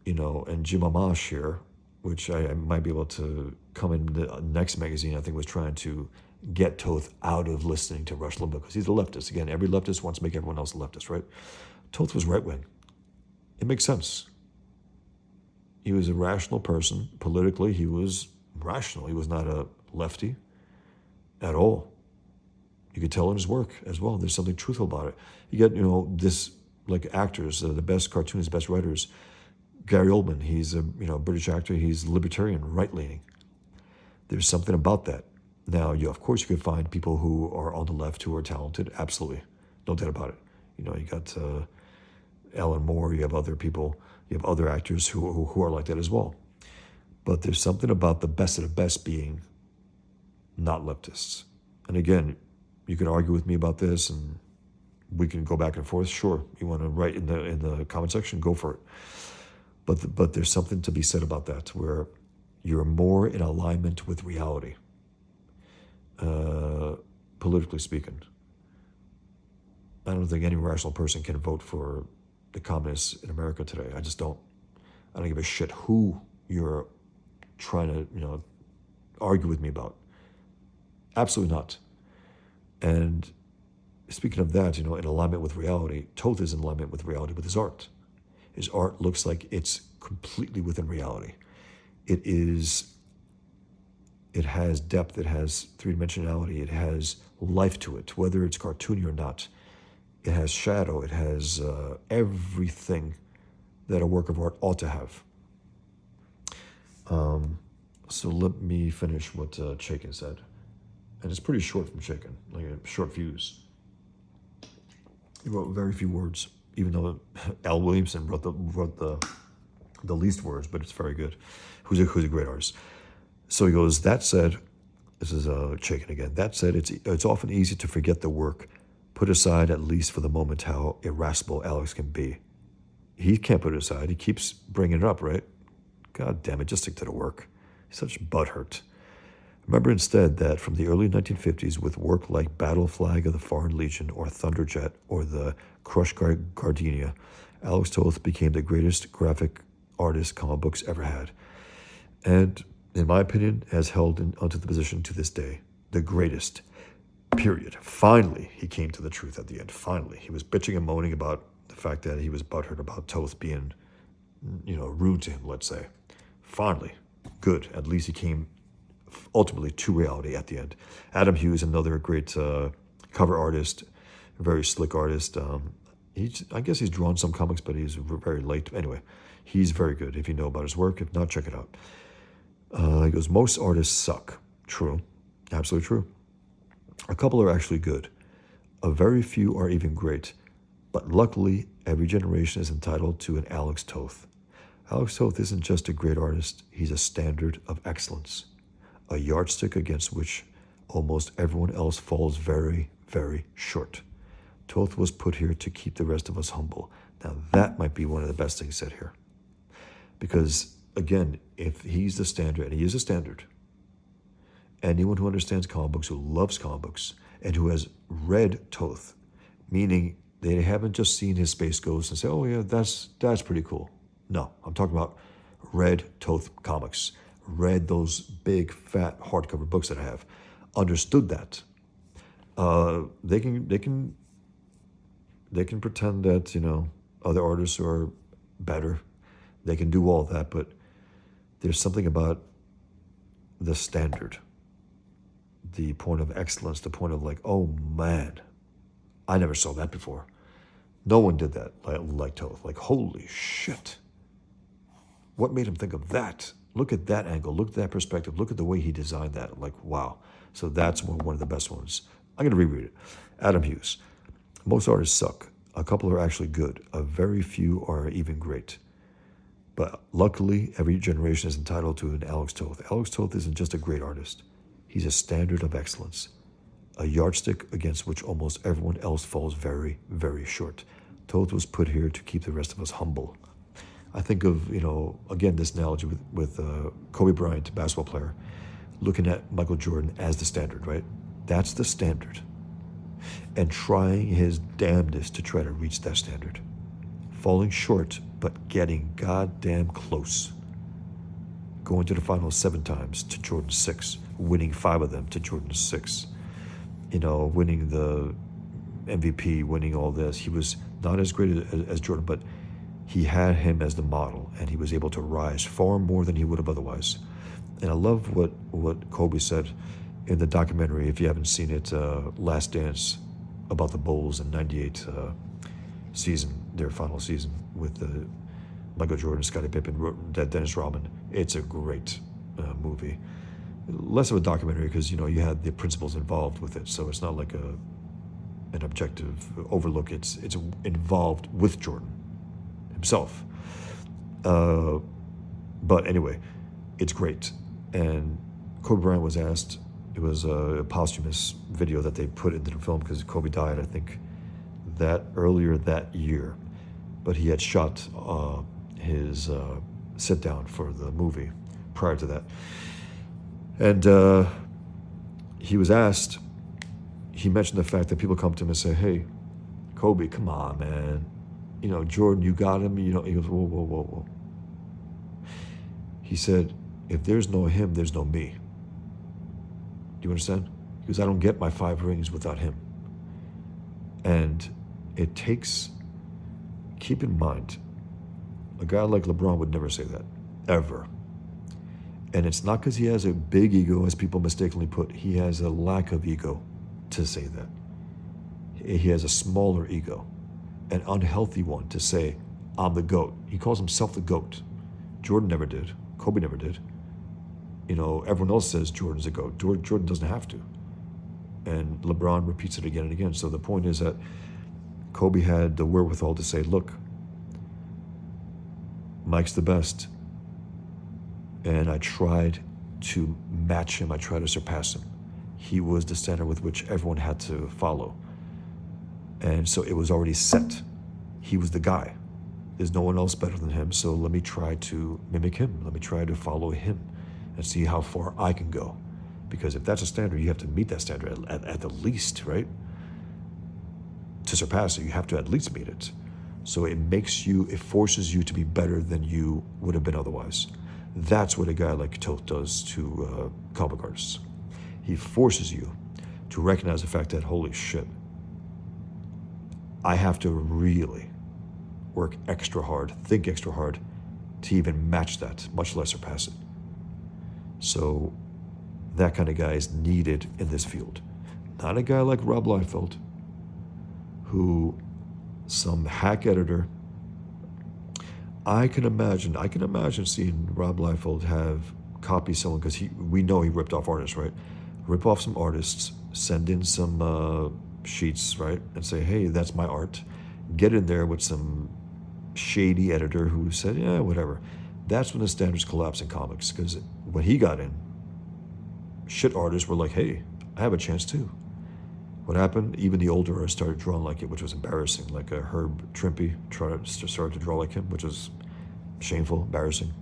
And Jim Amash here, which I might be able to come in the next magazine, I think was trying to get Toth out of listening to Rush Limbaugh because he's a leftist. Again, every leftist wants to make everyone else a leftist, right? Toth was right-wing. It makes sense. He was a rational person. Politically, he was rational. He was not a lefty at all. You could tell in his work as well. There's something truthful about it. You get, this, like actors, the best cartoonists, best writers. Gary Oldman, he's a British actor. He's libertarian, right-leaning. There's something about that. Now, of course, you could find people who are on the left who are talented. Absolutely, no doubt about it. You got Alan Moore. You have other people. You have other actors who are like that as well. But there's something about the best of the best being not leftists. And again, you can argue with me about this, and we can go back and forth. Sure, you want to write in the comment section, go for it. But there's something to be said about that, where you're more in alignment with reality, politically speaking. I don't think any rational person can vote for the communists in America today. I just don't. I don't give a shit who you're trying to, argue with me about. Absolutely not. And speaking of that, in alignment with reality, Toth is in alignment with reality with his art. His art looks like it's completely within reality. It has depth, it has three-dimensionality, it has life to it, whether it's cartoony or not. It has shadow, it has everything that a work of art ought to have. So let me finish what Chaikin said. And it's pretty short from Chaikin, like a short fuse. He wrote very few words, even though Al Williamson wrote the least words, but it's very good. Who's a great artist. So he goes, that said, this is Chaikin again, that said, it's often easy to forget the work, put aside at least for the moment how irascible Alex can be. He can't put it aside. He keeps bringing it up, right? God damn it, just stick to the work. He's such butthurt. Remember instead that from the early 1950s, with work like Battle Flag of the Foreign Legion or Thunderjet or the Crush Gardenia, Alex Toth became the greatest graphic artist comic books ever had. And, in my opinion, has held onto the position to this day. The greatest. Period. Finally, he came to the truth at the end. Finally. He was bitching and moaning about the fact that he was butthurt about Toth being, rude to him, let's say. Finally. Good. At least he came ultimately to reality at the end. Adam Hughes, another great cover artist, very slick artist. I guess he's drawn some comics, but he's very late. Anyway, he's very good if you know about his work. If not, check it out. He goes, most artists suck. True. Absolutely true. A couple are actually good. A very few are even great. But luckily, every generation is entitled to an Alex Toth. Alex Toth isn't just a great artist. He's a standard of excellence. A yardstick against which almost everyone else falls very, very short. Toth was put here to keep the rest of us humble. Now that might be one of the best things said here. Because, again, if he's the standard, and he is a standard, anyone who understands comic books, who loves comic books, and who has read Toth, meaning they haven't just seen his Space Ghost and say, oh yeah, that's pretty cool. No, I'm talking about read Toth comics, read those big, fat, hardcover books that I have, understood that. They can pretend that, other artists are better. They can do all that, but there's something about the standard, the point of excellence, the point of like, oh man, I never saw that before. No one did that like Toth. Like, holy shit. What made him think of that? Look at that angle. Look at that perspective. Look at the way he designed that. Like, wow. So that's one of the best ones. I'm going to reread it. Adam Hughes. Most artists suck. A couple are actually good. A very few are even great. But luckily, every generation is entitled to an Alex Toth. Alex Toth isn't just a great artist. He's a standard of excellence. A yardstick against which almost everyone else falls very, very short. Toth was put here to keep the rest of us humble. I think of, again, this analogy with Kobe Bryant, basketball player, looking at Michael Jordan as the standard, right? That's the standard. And trying his damnedest to try to reach that standard. Falling short, but getting goddamn close. Going to the finals 7 times to Jordan's 6. Winning 5 of them to Jordan's 6. Winning the MVP, winning all this. He was not as great as Jordan, but he had him as the model, and he was able to rise far more than he would have otherwise. And I love what Kobe said in the documentary, if you haven't seen it, Last Dance, about the Bulls in '98 season, their final season, with Michael Jordan, Scottie Pippen, Dennis Rodman. It's a great movie. Less of a documentary because, you had the principles involved with it, so it's not like an objective overlook. It's involved with Jordan himself. But anyway, it's great. And Kobe Bryant was asked, it was a posthumous video that they put into the film because Kobe died, I think, earlier that year. But he had shot his sit down for the movie prior to that. And he was asked, he mentioned the fact that people come to him and say, hey, Kobe, come on, man. Jordan, you got him. He goes, whoa. He said, if there's no him, there's no me. Do you understand? He goes, I don't get my 5 rings without him. And it takes, keep in mind, a guy like LeBron would never say that, ever. And it's not because he has a big ego, as people mistakenly put. He has a lack of ego to say that. He has a smaller ego, an unhealthy one to say, I'm the GOAT. He calls himself the GOAT. Jordan never did. Kobe never did. Everyone else says Jordan's a GOAT. Jordan doesn't have to. And LeBron repeats it again and again. So the point is that Kobe had the wherewithal to say, look, Mike's the best. And I tried to match him. I tried to surpass him. He was the standard with which everyone had to follow. And so it was already set. He was the guy. There's no one else better than him. So let me try to mimic him. Let me try to follow him and see how far I can go. Because if that's a standard, you have to meet that standard at the least, right? To surpass it, you have to at least meet it. So it forces you to be better than you would have been otherwise. That's what a guy like Toth does to comic artists. He forces you to recognize the fact that, holy shit, I have to really work extra hard, think extra hard to even match that, much less surpass it. So that kind of guy is needed in this field. Not a guy like Rob Liefeld, who some hack editor. I can imagine seeing Rob Liefeld have copy someone, because we know he ripped off artists, right? Rip off some artists, send in some sheets, right? And say, hey, that's my art. Get in there with some shady editor who said, yeah, whatever. That's when the standards collapse in comics, because when he got in, shit artists were like, hey, I have a chance too. What happened? Even the older artists started drawing like it, which was embarrassing. Like Herb Trimpe started to draw like him, which was shameful, embarrassing.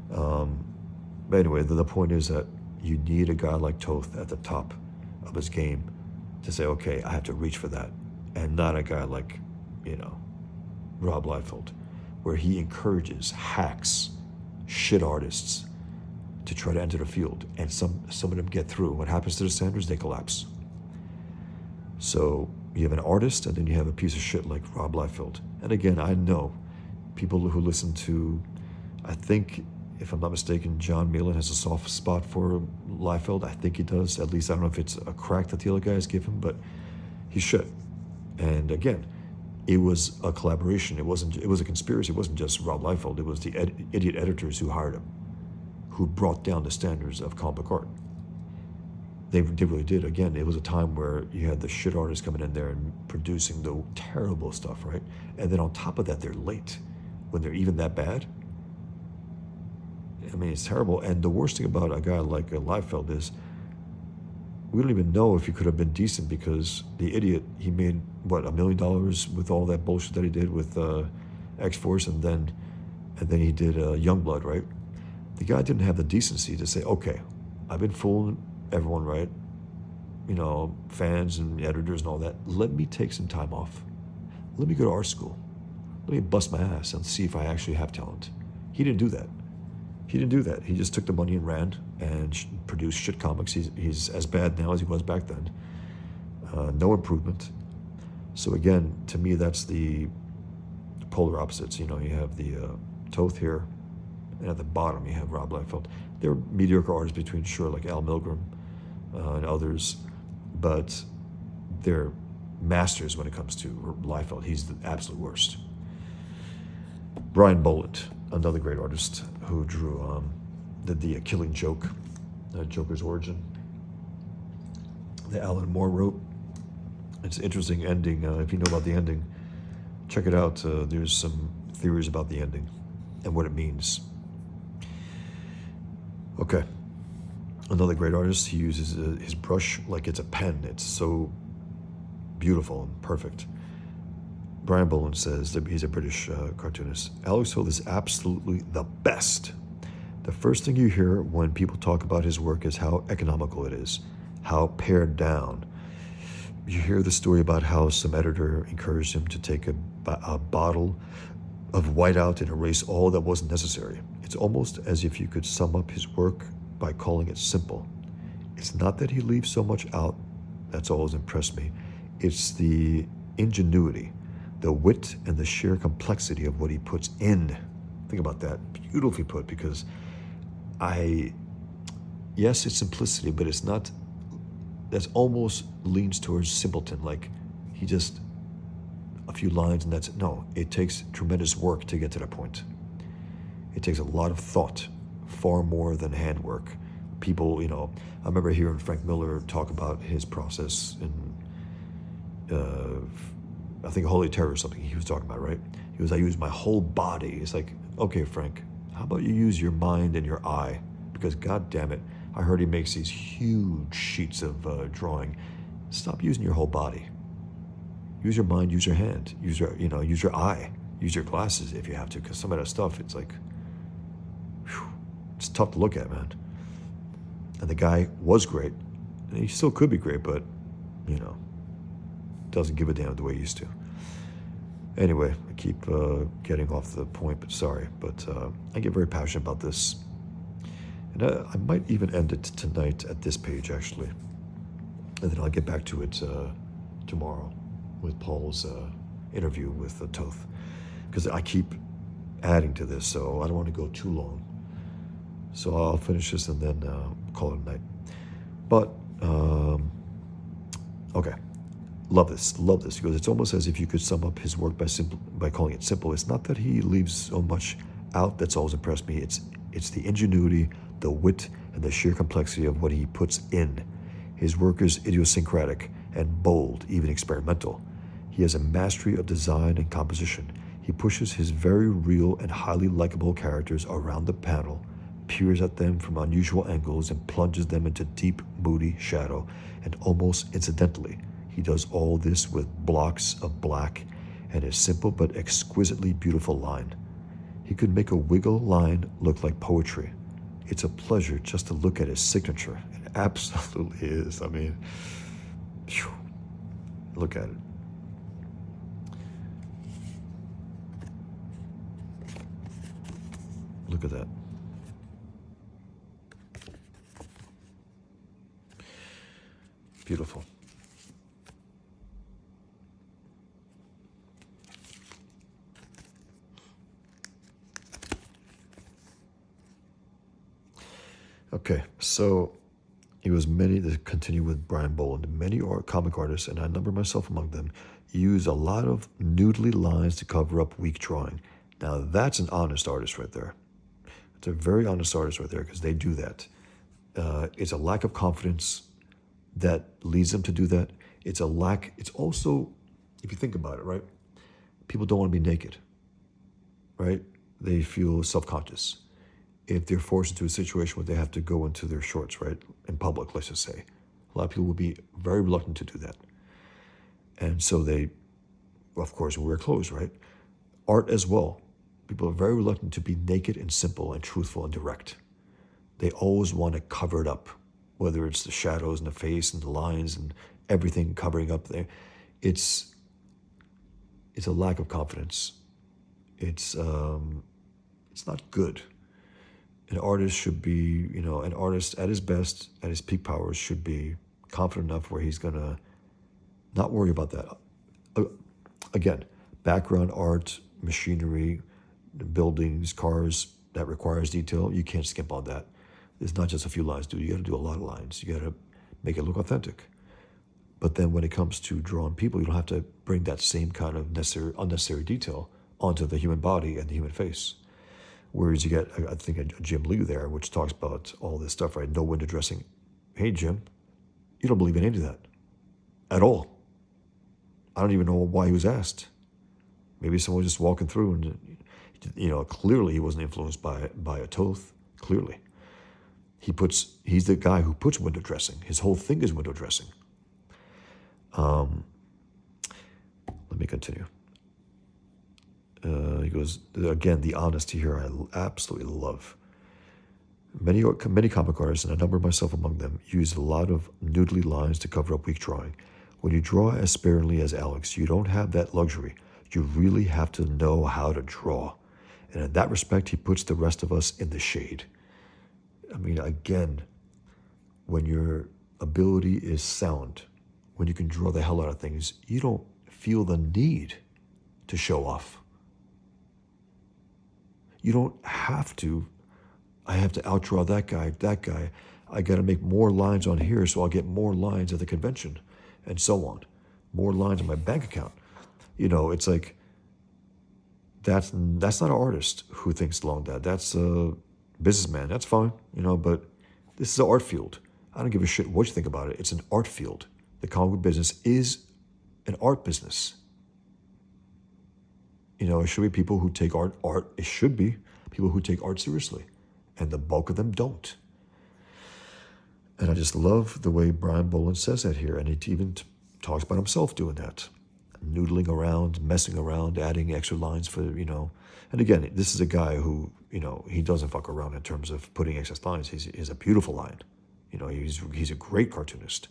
But anyway, the point is that you need a guy like Toth at the top of his game to say, okay, I have to reach for that. And not a guy like, Rob Liefeld, where he encourages hacks, shit artists to try to enter the field. And some of them get through. What happens to the standards? They collapse. So you have an artist, and then you have a piece of shit like Rob Liefeld. And again, I know people who listen to, I think, if I'm not mistaken, John Malin has a soft spot for Liefeld. I think he does. At least I don't know if it's a crack that the other guys give him, but he should. And again, it was a collaboration. It was a conspiracy. It wasn't just Rob Liefeld. It was the idiot editors who hired him, who brought down the standards of comic book art. They really did. Again, it was a time where you had the shit artists coming in there and producing the terrible stuff, right? And then on top of that, they're late when they're even that bad. I mean, it's terrible. And the worst thing about a guy like Liefeld is we don't even know if he could have been decent, because the idiot, he made, $1 million with all that bullshit that he did with X-Force, and then he did Youngblood, right? The guy didn't have the decency to say, okay, I've been fooling everyone, right? Fans and editors and all that. Let me take some time off. Let me go to art school. Let me bust my ass and see if I actually have talent. He didn't do that. He just took the money and ran and produced shit comics. He's as bad now as he was back then. No improvement. So again, to me, that's the polar opposites. You have the Toth here, and at the bottom you have Rob Liefeld. They're mediocre artists between, sure, like Al Milgrom and others, but they're masters when it comes to Liefeld. He's the absolute worst. Brian Boland, another great artist who drew the Killing Joke, Joker's origin. The Alan Moore wrote. It's an interesting ending. If you know about the ending, check it out. There's some theories about the ending and what it means. Okay. Another great artist. He uses his brush like it's a pen. It's so beautiful and perfect. Brian Boland says that he's a British cartoonist. Alex Toth is absolutely the best. The first thing you hear when people talk about his work is how economical it is, how pared down. You hear the story about how some editor encouraged him to take a bottle of whiteout and erase all that wasn't necessary. It's almost as if you could sum up his work by calling it simple. It's not that he leaves so much out that's always impressed me. It's the ingenuity, the wit, and the sheer complexity of what he puts in. Think about that. Beautifully put, because yes, it's simplicity, but it's not, that's almost leans towards simpleton, like he just, a few lines and that's it. No, it takes tremendous work to get to that point. It takes a lot of thought, far more than handwork. people, I remember hearing Frank Miller talk about his process in, I think Holy Terror or something he was talking about, right? He was, I use my whole body. It's like, okay, Frank, how about you use your mind and your eye? Because God damn it, I heard he makes these huge sheets of drawing. Stop using your whole body. Use your mind, use your hand, use your eye, use your glasses if you have to, because some of that stuff, it's like, whew, it's tough to look at, man. And the guy was great, and he still could be great, but, doesn't give a damn the way he used to. Anyway, I keep getting off the point, but sorry. But I get very passionate about this. And I might even end it tonight at this page, actually. And then I'll get back to it tomorrow with Paul's interview with Toth. Because I keep adding to this, so I don't want to go too long. So I'll finish this and then call it a night. But, okay. Love this. He goes, it's almost as if you could sum up his work by calling it simple. It's not that he leaves so much out that's always impressed me. It's the ingenuity, the wit, and the sheer complexity of what he puts in. His work is idiosyncratic and bold, even experimental. He has a mastery of design and composition. He pushes his very real and highly likable characters around the panel, peers at them from unusual angles, and plunges them into deep, moody shadow, and almost incidentally, he does all this with blocks of black and a simple but exquisitely beautiful line. He could make a wiggle line look like poetry. It's a pleasure just to look at his signature. It absolutely is. I mean, phew, look at it. Look at that. Beautiful. Okay, so it was many, to continue with Brian Boland, many comic artists, and I number myself among them, use a lot of noodly lines to cover up weak drawing. Now that's an honest artist right there. It's a very honest artist right there because they do that. It's a lack of confidence that leads them to do that. It's also, if you think about it, right? People don't want to be naked, right? They feel self-conscious. If they're forced into a situation where they have to go into their shorts, right, in public, let's just say. A lot of people will be very reluctant to do that. And so they, of course, wear clothes, right? Art as well. People are very reluctant to be naked and simple and truthful and direct. They always want to cover it up, whether it's the shadows and the face and the lines and everything covering up there. It's a lack of confidence. It's not good. An artist should be, an artist at his best, at his peak powers, should be confident enough where he's going to not worry about that. Again, background art, machinery, buildings, cars, that requires detail. You can't skimp on that. It's not just a few lines, dude. You got to do a lot of lines. You got to make it look authentic. But then when it comes to drawing people, you don't have to bring that same kind of unnecessary detail onto the human body and the human face. Whereas you get, I think, a Jim Liu there, which talks about all this stuff, right? No window dressing. Hey, Jim, you don't believe in any of that at all. I don't even know why he was asked. Maybe someone was just walking through and, clearly he wasn't influenced by a Toth. Clearly. He's the guy who puts window dressing. His whole thing is window dressing. Let me continue. He goes, again, the honesty here I absolutely love. Many comic artists, and I number myself among them, use a lot of noodly lines to cover up weak drawing. When you draw as sparingly as Alex, you don't have that luxury. You really have to know how to draw. And in that respect, he puts the rest of us in the shade. I mean, again, when your ability is sound, when you can draw the hell out of things, you don't feel the need to show off. You don't have to. I have to outdraw that guy. I got to make more lines on here so I'll get more lines at the convention and so on. More lines in my bank account. It's like, that's not an artist who thinks along that. That's a businessman. That's fine, but This is an art field. I don't give a shit what you think about it. It's an art field. The comic book business is an art business. It should be people who take art. It should be people who take art seriously, and the bulk of them don't. And I just love the way Brian Boland says that here, and he even talks about himself doing that, noodling around, messing around, adding extra lines for. And again, this is a guy who he doesn't fuck around in terms of putting excess lines. He's a beautiful line. He's a great cartoonist.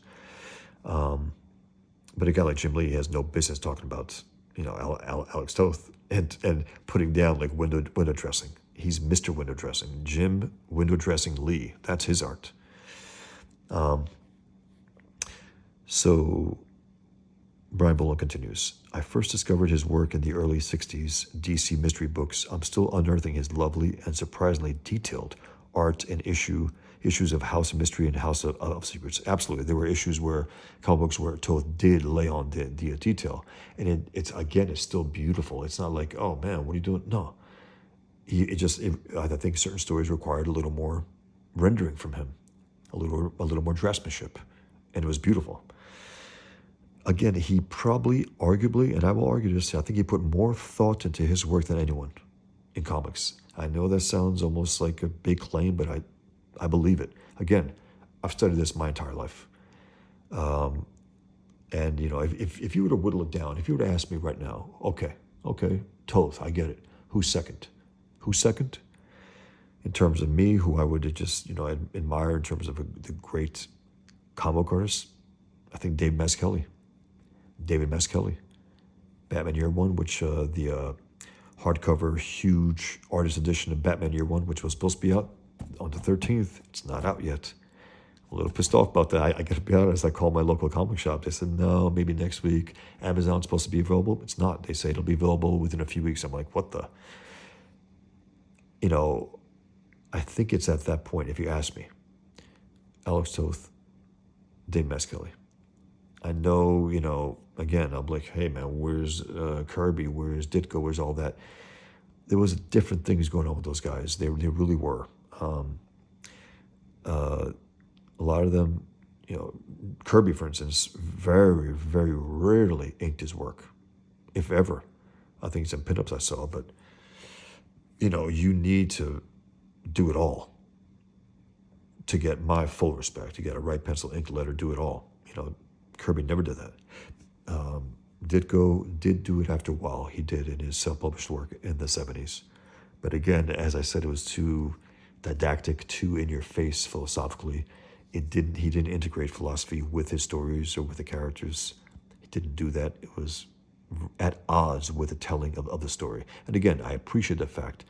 But a guy like Jim Lee has no business talking about Alex Toth and putting down like window dressing. He's Mr. Window Dressing. Jim Window Dressing Lee. That's his art. So Brian Boland continues. I first discovered his work in the early 60s DC mystery books. I'm still unearthing his lovely and surprisingly detailed art and issues of House of Mystery and House of Secrets. Absolutely. There were issues where comic books where Toth did lay on the detail. And it's still beautiful. It's not like, oh man, what are you doing? No. I think certain stories required a little more rendering from him, a little more draftsmanship. And it was beautiful. Again, he probably, arguably, and I will argue this, I think he put more thought into his work than anyone in comics. I know that sounds almost like a big claim, but I believe it. Again, I've studied this my entire life. And, if you were to whittle it down, if you were to ask me right now, okay, Toth, I get it. Who's second? In terms of me, who I would just, admire in terms of the great comic artist, I think David Mazzucchelli. Batman Year One, which the hardcover, huge artist edition of Batman Year One, which was supposed to be out on the 13th. It's not out yet. I'm a little pissed off about that. I got to be honest. I called my local comic shop. They said, no, maybe next week. Amazon's supposed to be available. It's not. They say it'll be available within a few weeks. I'm like, what the? I think it's at that point, if you ask me, Alex Toth, Dave Mazzucchelli. I know, again, I'm like, hey man, where's Kirby? Where's Ditko? Where's all that? There was different things going on with those guys. They really were. A lot of them, Kirby, for instance, very, very rarely inked his work, if ever. I think some pinups I saw, but, you need to do it all to get my full respect. You got to write, pencil, ink, letter, do it all. Kirby never did that. Ditko did do it after a while. He did in his self-published work in the 70s. But again, as I said, it was too didactic, too in-your-face philosophically. He didn't integrate philosophy with his stories or with the characters. He didn't do that. It was at odds with the telling of the story. And again, I appreciate the fact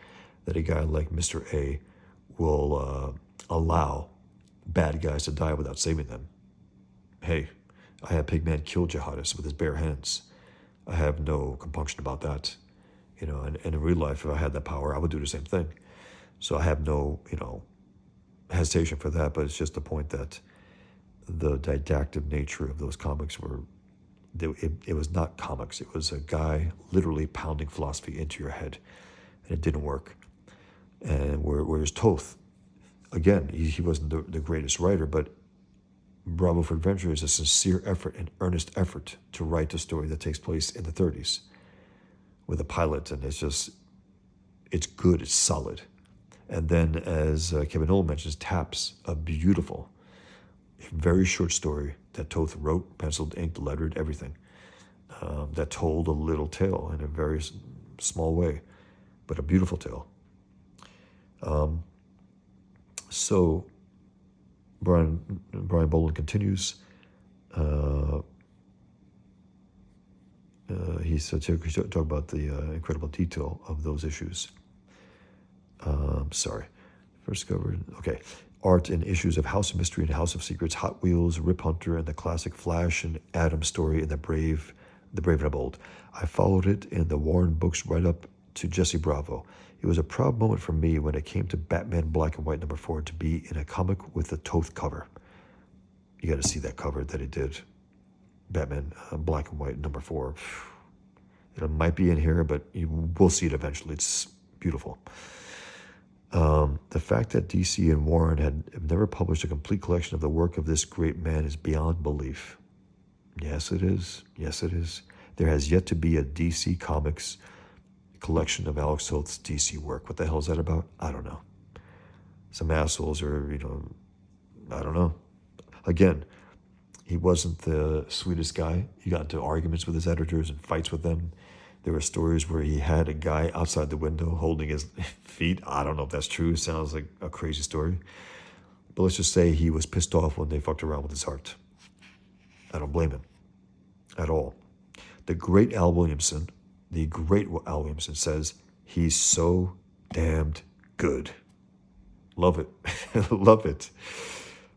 that a guy like Mr. A will allow bad guys to die without saving them. Hey, I had Pigman kill jihadists with his bare hands. I have no compunction about that. And in real life, if I had that power, I would do the same thing. So I have no, hesitation for that, but it's just the point that the didactic nature of those comics it was not comics. It was a guy literally pounding philosophy into your head, and it didn't work. And whereas Toth, again, he wasn't the greatest writer, but Bravo for Adventure is a sincere effort, an earnest effort to write a story that takes place in the 30s with a pilot, and it's good, it's solid. And then, as Kevin Nolan mentions, Taps, a beautiful, very short story that Toth wrote, penciled, inked, lettered, everything, that told a little tale in a very small way, but a beautiful tale. So Brian Boland continues. He said to talk about the incredible detail of those issues. First covered. Okay. Art and issues of House of Mystery and House of Secrets, Hot Wheels, Rip Hunter, and the classic Flash and Atom story in The Brave and the Bold. I followed it in the Warren books right up to Jesse Bravo. It was a proud moment for me when it came to Batman Black and White #4 to be in a comic with the Toth cover. You got to see that cover that he did. Batman Black and White #4. It might be in here, but you will see it eventually. It's beautiful. The fact that DC and Warren have never published a complete collection of the work of this great man is beyond belief. Yes, it is. Yes, it is. There has yet to be a DC Comics collection of Alex Toth's DC work. What the hell is that about? I don't know. Some assholes are, I don't know. Again, he wasn't the sweetest guy. He got into arguments with his editors and fights with them. There were stories where he had a guy outside the window holding his feet. I don't know if that's true. It sounds like a crazy story. But let's just say he was pissed off when they fucked around with his art. I don't blame him at all. The great Al Williamson says, he's so damned good. Love it. Love it.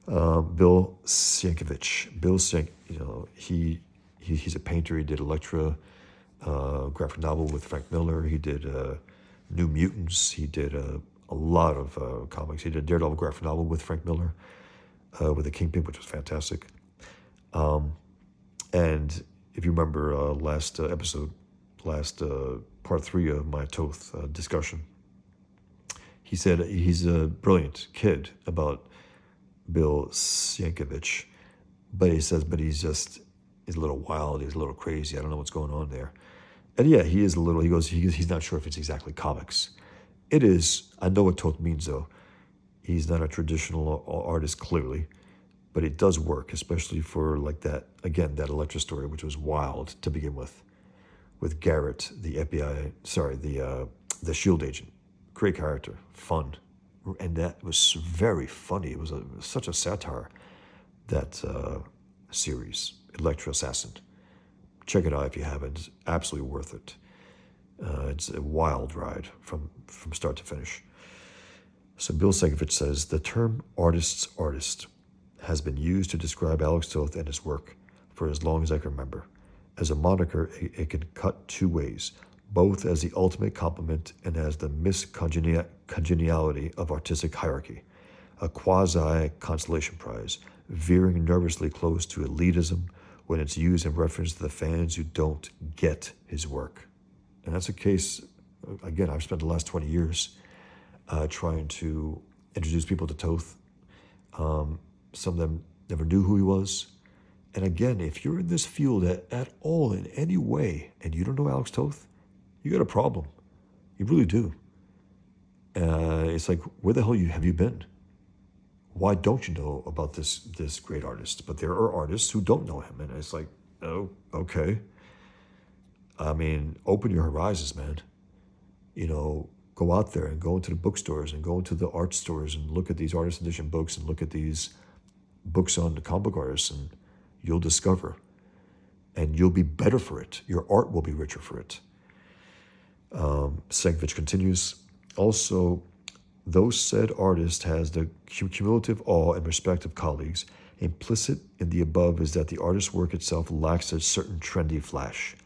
Bill Sienkiewicz. He's a painter. He did Elektra, graphic novel with Frank Miller. He did New Mutants. He did a lot of comics. He did a Daredevil graphic novel with Frank Miller, with the Kingpin, which was fantastic. And if you remember last part 3 of my Toth discussion, he said he's a brilliant kid about Bill Sienkiewicz, but he's a little wild, he's a little crazy. I don't know what's going on there. And yeah, he is a little, he's not sure if it's exactly comics. It is, I know what Toth means though. He's not a traditional artist clearly, but it does work, especially for like that, again, that Elektra story, which was wild to begin with Garrett, the the SHIELD agent. Great character, fun. And that was very funny. It was such a satire, that series, Elektra Assassin. Check it out if you haven't. It's absolutely worth it. It's a wild ride from start to finish. So Bill Sienkiewicz says, the term artist has been used to describe Alex Toth and his work for as long as I can remember. As a moniker, it can cut two ways, both as the ultimate compliment and as the miscongeniality of artistic hierarchy, a quasi-consolation prize, veering nervously close to elitism when it's used in reference to the fans who don't get his work. And that's a case, again, I've spent the last 20 years trying to introduce people to Toth. Some of them never knew who he was. And again, if you're in this field at all in any way and you don't know Alex Toth, you got a problem. You really do. It's like, where the hell have you been? Why don't you know about this great artist? But there are artists who don't know him. And it's like, oh, okay. I mean, open your horizons, man. Go out there and go into the bookstores and go into the art stores and look at these artist edition books and look at these books on the comic book artists, and you'll discover. And you'll be better for it. Your art will be richer for it. Sienkiewicz continues, also, though said artist has the cumulative awe and respect of colleagues, implicit in the above is that the artist's work itself lacks a certain trendy flash,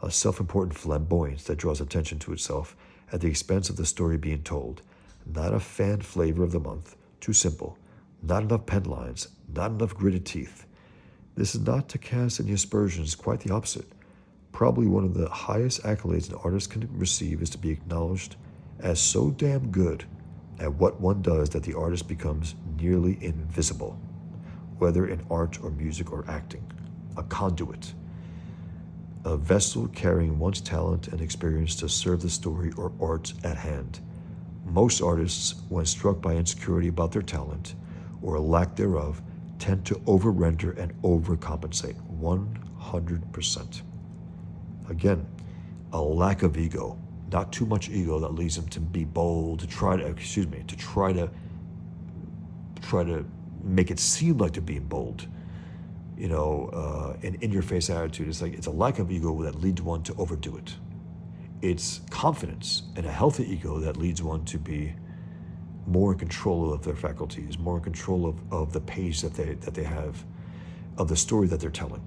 a self-important flamboyance that draws attention to itself at the expense of the story being told. Not a fan flavor of the month, too simple, not enough pen lines, not enough gritted teeth. This is not to cast any aspersions, quite the opposite. Probably one of the highest accolades an artist can receive is to be acknowledged as so damn good at what one does that the artist becomes nearly invisible, whether in art or music or acting, a conduit, a vessel carrying one's talent and experience to serve the story or art at hand. Most artists, when struck by insecurity about their talent or a lack thereof, tend to over-render and overcompensate 100%. Again, a lack of ego, not too much ego that leads them to be bold, to try to make it seem like they're being bold. An in-your-face attitude. It's a lack of ego that leads one to overdo it. It's confidence and a healthy ego that leads one to be more in control of their faculties, more in control of the page that they have, of the story that they're telling.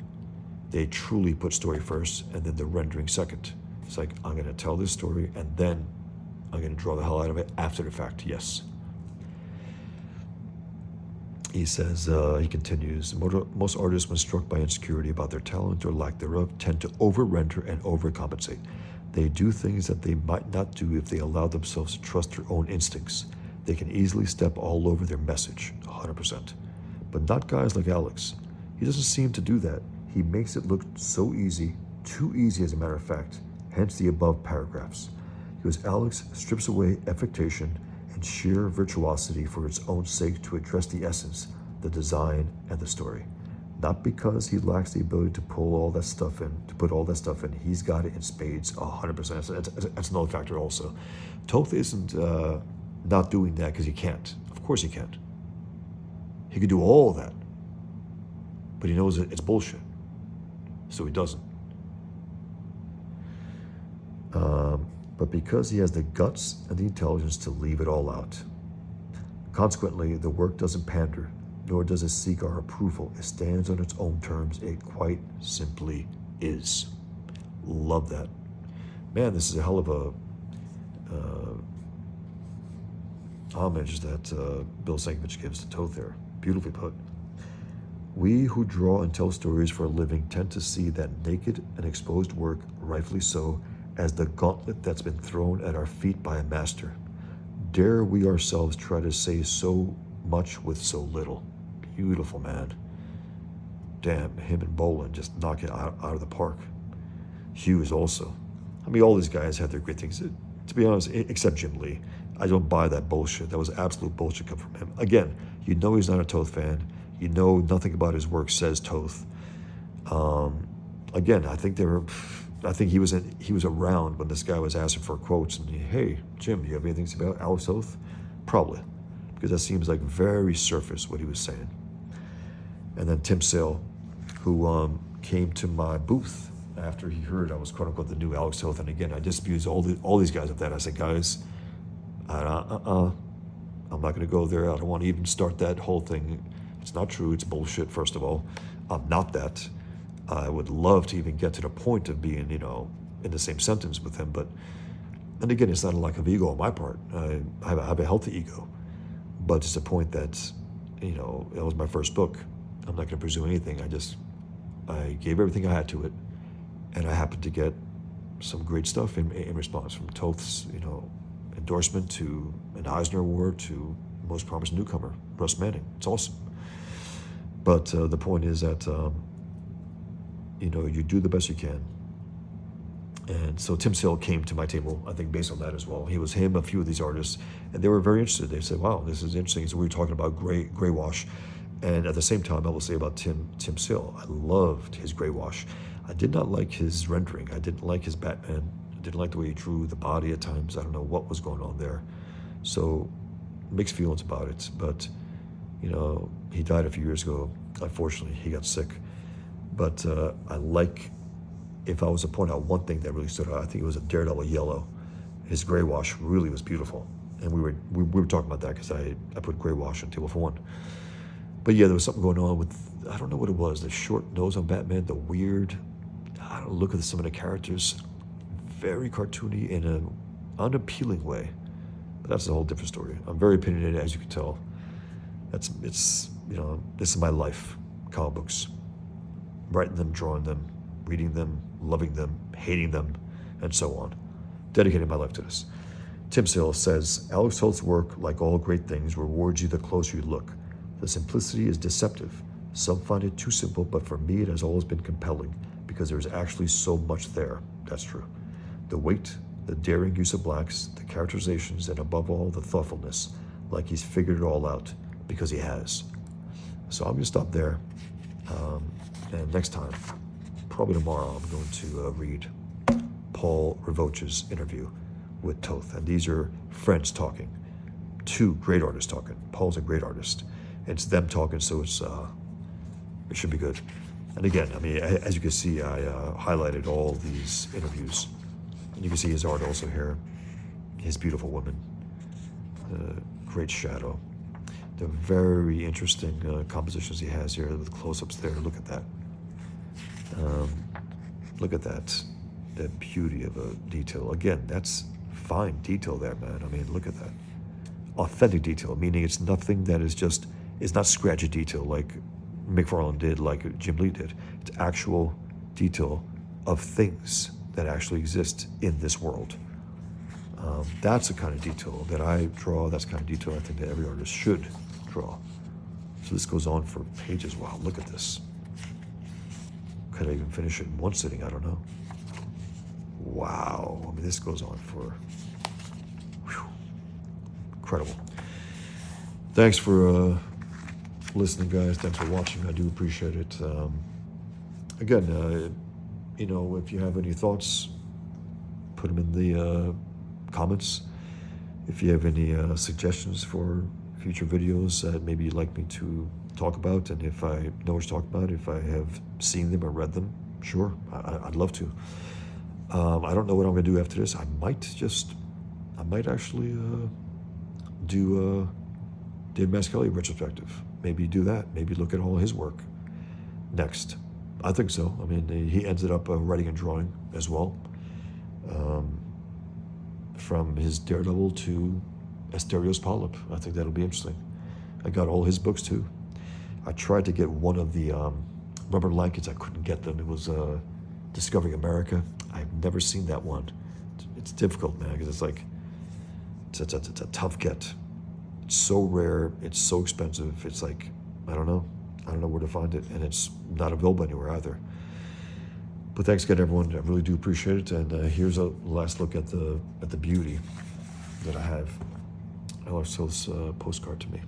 They truly put story first and then the rendering second. It's like, I'm going to tell this story and then I'm going to draw the hell out of it after the fact, yes. He says, he continues, most artists, when struck by insecurity about their talent or lack thereof, tend to over-render and overcompensate. They do things that they might not do if they allow themselves to trust their own instincts. They can easily step all over their message, 100%. But not guys like Alex. He doesn't seem to do that. He makes it look so easy, too easy as a matter of fact, hence the above paragraphs. Because Alex strips away affectation and sheer virtuosity for its own sake to address the essence, the design, and the story. Not because he lacks the ability to pull all that stuff in, to put all that stuff in. He's got it in spades, 100%. That's another factor also. Toth isn't not doing that because he can't. Of course he can't. He could do all that. But he knows it's bullshit. So he doesn't. But because he has the guts and the intelligence to leave it all out. Consequently, the work doesn't pander, nor does it seek our approval. It stands on its own terms. It quite simply is. Love that. Man, this is a hell of a homage that Bill Sienkiewicz gives to Toth there. Beautifully put. We who draw and tell stories for a living tend to see that naked and exposed work, rightfully so, as the gauntlet that's been thrown at our feet by a master. Dare we ourselves try to say so much with so little? Beautiful, man. Damn, him and Bolin just knock it out of the park. Hughes also. I mean, all these guys had their great things. To be honest, except Jim Lee. I don't buy that bullshit. That was absolute bullshit come from him. Again, you know he's not a Toth fan. You know nothing about his work says Toth. Again, I think he was around when this guy was asking for quotes and hey, Jim, do you have anything to say about Alex Toth? Probably, because that seems like very surface what he was saying. And then Tim Sale, who came to my booth after he heard I was quote unquote the new Alex Toth, and again I disabused all these guys of that. I said, guys, I'm not going to go there. I don't want to even start that whole thing. It's not true. It's bullshit. First of all, I'm not that. I would love to even get to the point of being, in the same sentence with him. And again, it's not a lack of ego on my part. I have a healthy ego, but it's a point that, it was my first book. I'm not going to pursue anything. I gave everything I had to it, and I happened to get some great stuff in response, from Toth's, endorsement to an Eisner Award to most promising newcomer, Russ Manning. It's awesome. But the point is that, you do the best you can. And so Tim Sale came to my table, I think, based on that as well. A few of these artists, and they were very interested. They said, wow, this is interesting. So we were talking about gray wash. And at the same time, I will say about Tim Sale, I loved his gray wash. I did not like his rendering. I didn't like his Batman. I didn't like the way he drew the body at times. I don't know what was going on there. So mixed feelings about it. But, he died a few years ago. Unfortunately, he got sick. But if I was to point out one thing that really stood out, I think it was a Daredevil yellow. His gray wash really was beautiful. And we were talking about that because I put gray wash on table for one. But yeah, there was something going on with, I don't know what it was, the short nose on Batman, the weird, look at some of the characters, very cartoony in an unappealing way. But that's a whole different story. I'm very opinionated, as you can tell. This is my life, comic books. Writing them, drawing them, reading them, loving them, hating them, and so on. Dedicating my life to this. Tim Sale says, Alex Toth's work, like all great things, rewards you the closer you look. The simplicity is deceptive. Some find it too simple, but for me it has always been compelling because there is actually so much there. That's true. The weight, the daring use of blacks, the characterizations, and above all, the thoughtfulness, like he's figured it all out, because he has. So I'm going to stop there. And next time, probably tomorrow, I'm going to read Paul Ravoch's interview with Toth. And these are friends talking. Two great artists talking. Paul's a great artist. It's them talking, so it should be good. And again, as you can see, I highlighted all these interviews. And you can see his art also here. His beautiful woman. Great shadow. The very interesting compositions he has here with close-ups there. Look at that. Look at that. That beauty of a detail. Again, that's fine detail there, man. Look at that. Authentic detail, meaning it's nothing that it's not scratchy detail like McFarlane did, like Jim Lee did. It's actual detail of things that actually exist in this world. That's the kind of detail that I draw. That's the kind of detail I think that every artist should draw. So this goes on for pages. Wow, look at this. Could I even finish it in one sitting? I don't know. Wow. I mean, this goes on for, whew, incredible. Thanks for listening, guys. Thanks for watching. I do appreciate it. Again, you know, if you have any thoughts, put them in the comments. If you have any suggestions for future videos that maybe you'd like me to talk about, and if I know what to talk about, if I have seen them or read them, sure, I'd love to. I don't know what I'm going to do after this. I might actually do Dave Mazzucchelli retrospective. Maybe do that. Maybe look at all his work next. I think so. I mean, he ended up writing and drawing as well. From his Daredevil to Asterios Polyp. I think that'll be interesting. I got all his books too. I tried to get one of the Rubber Blankets. I couldn't get them. It was Discovering America. I've never seen that one. It's difficult, man, because it's like, it's a tough get. It's so rare. It's so expensive. It's like, I don't know where to find it, and it's not available anywhere either. But thanks again, everyone. I really do appreciate it. And here's a last look at the beauty that I have. Alex Toth's postcard to me.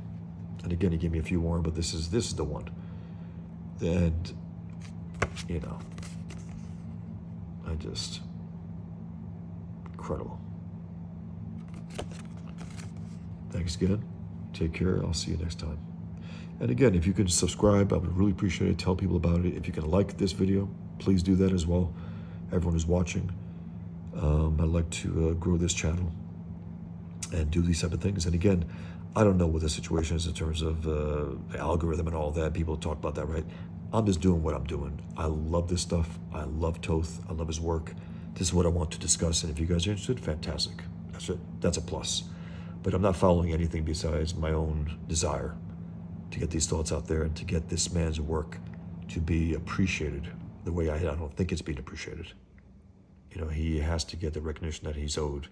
And again, he gave me a few more, but this is the one. And you know, incredible. Thanks again. Take care. I'll see you next time. And again, if you can subscribe, I would really appreciate it. Tell people about it. If you can like this video, please do that as well. Everyone who's watching. I'd like to grow this channel and do these type of things. And again, I don't know what the situation is in terms of the algorithm and all that. People talk about that, right? I'm just doing what I'm doing. I love this stuff. I love Toth. I love his work. This is what I want to discuss. And if you guys are interested, fantastic. That's it. That's a plus. But I'm not following anything besides my own desire to get these thoughts out there and to get this man's work to be appreciated the way I don't think it's being appreciated. You know, he has to get the recognition that he's owed.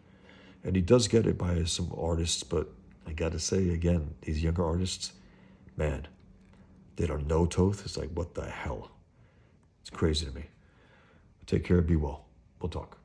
And he does get it by some artists, but I got to say, again, these younger artists, man, they don't know Toth. It's like, what the hell? It's crazy to me. Take care. Be well. We'll talk.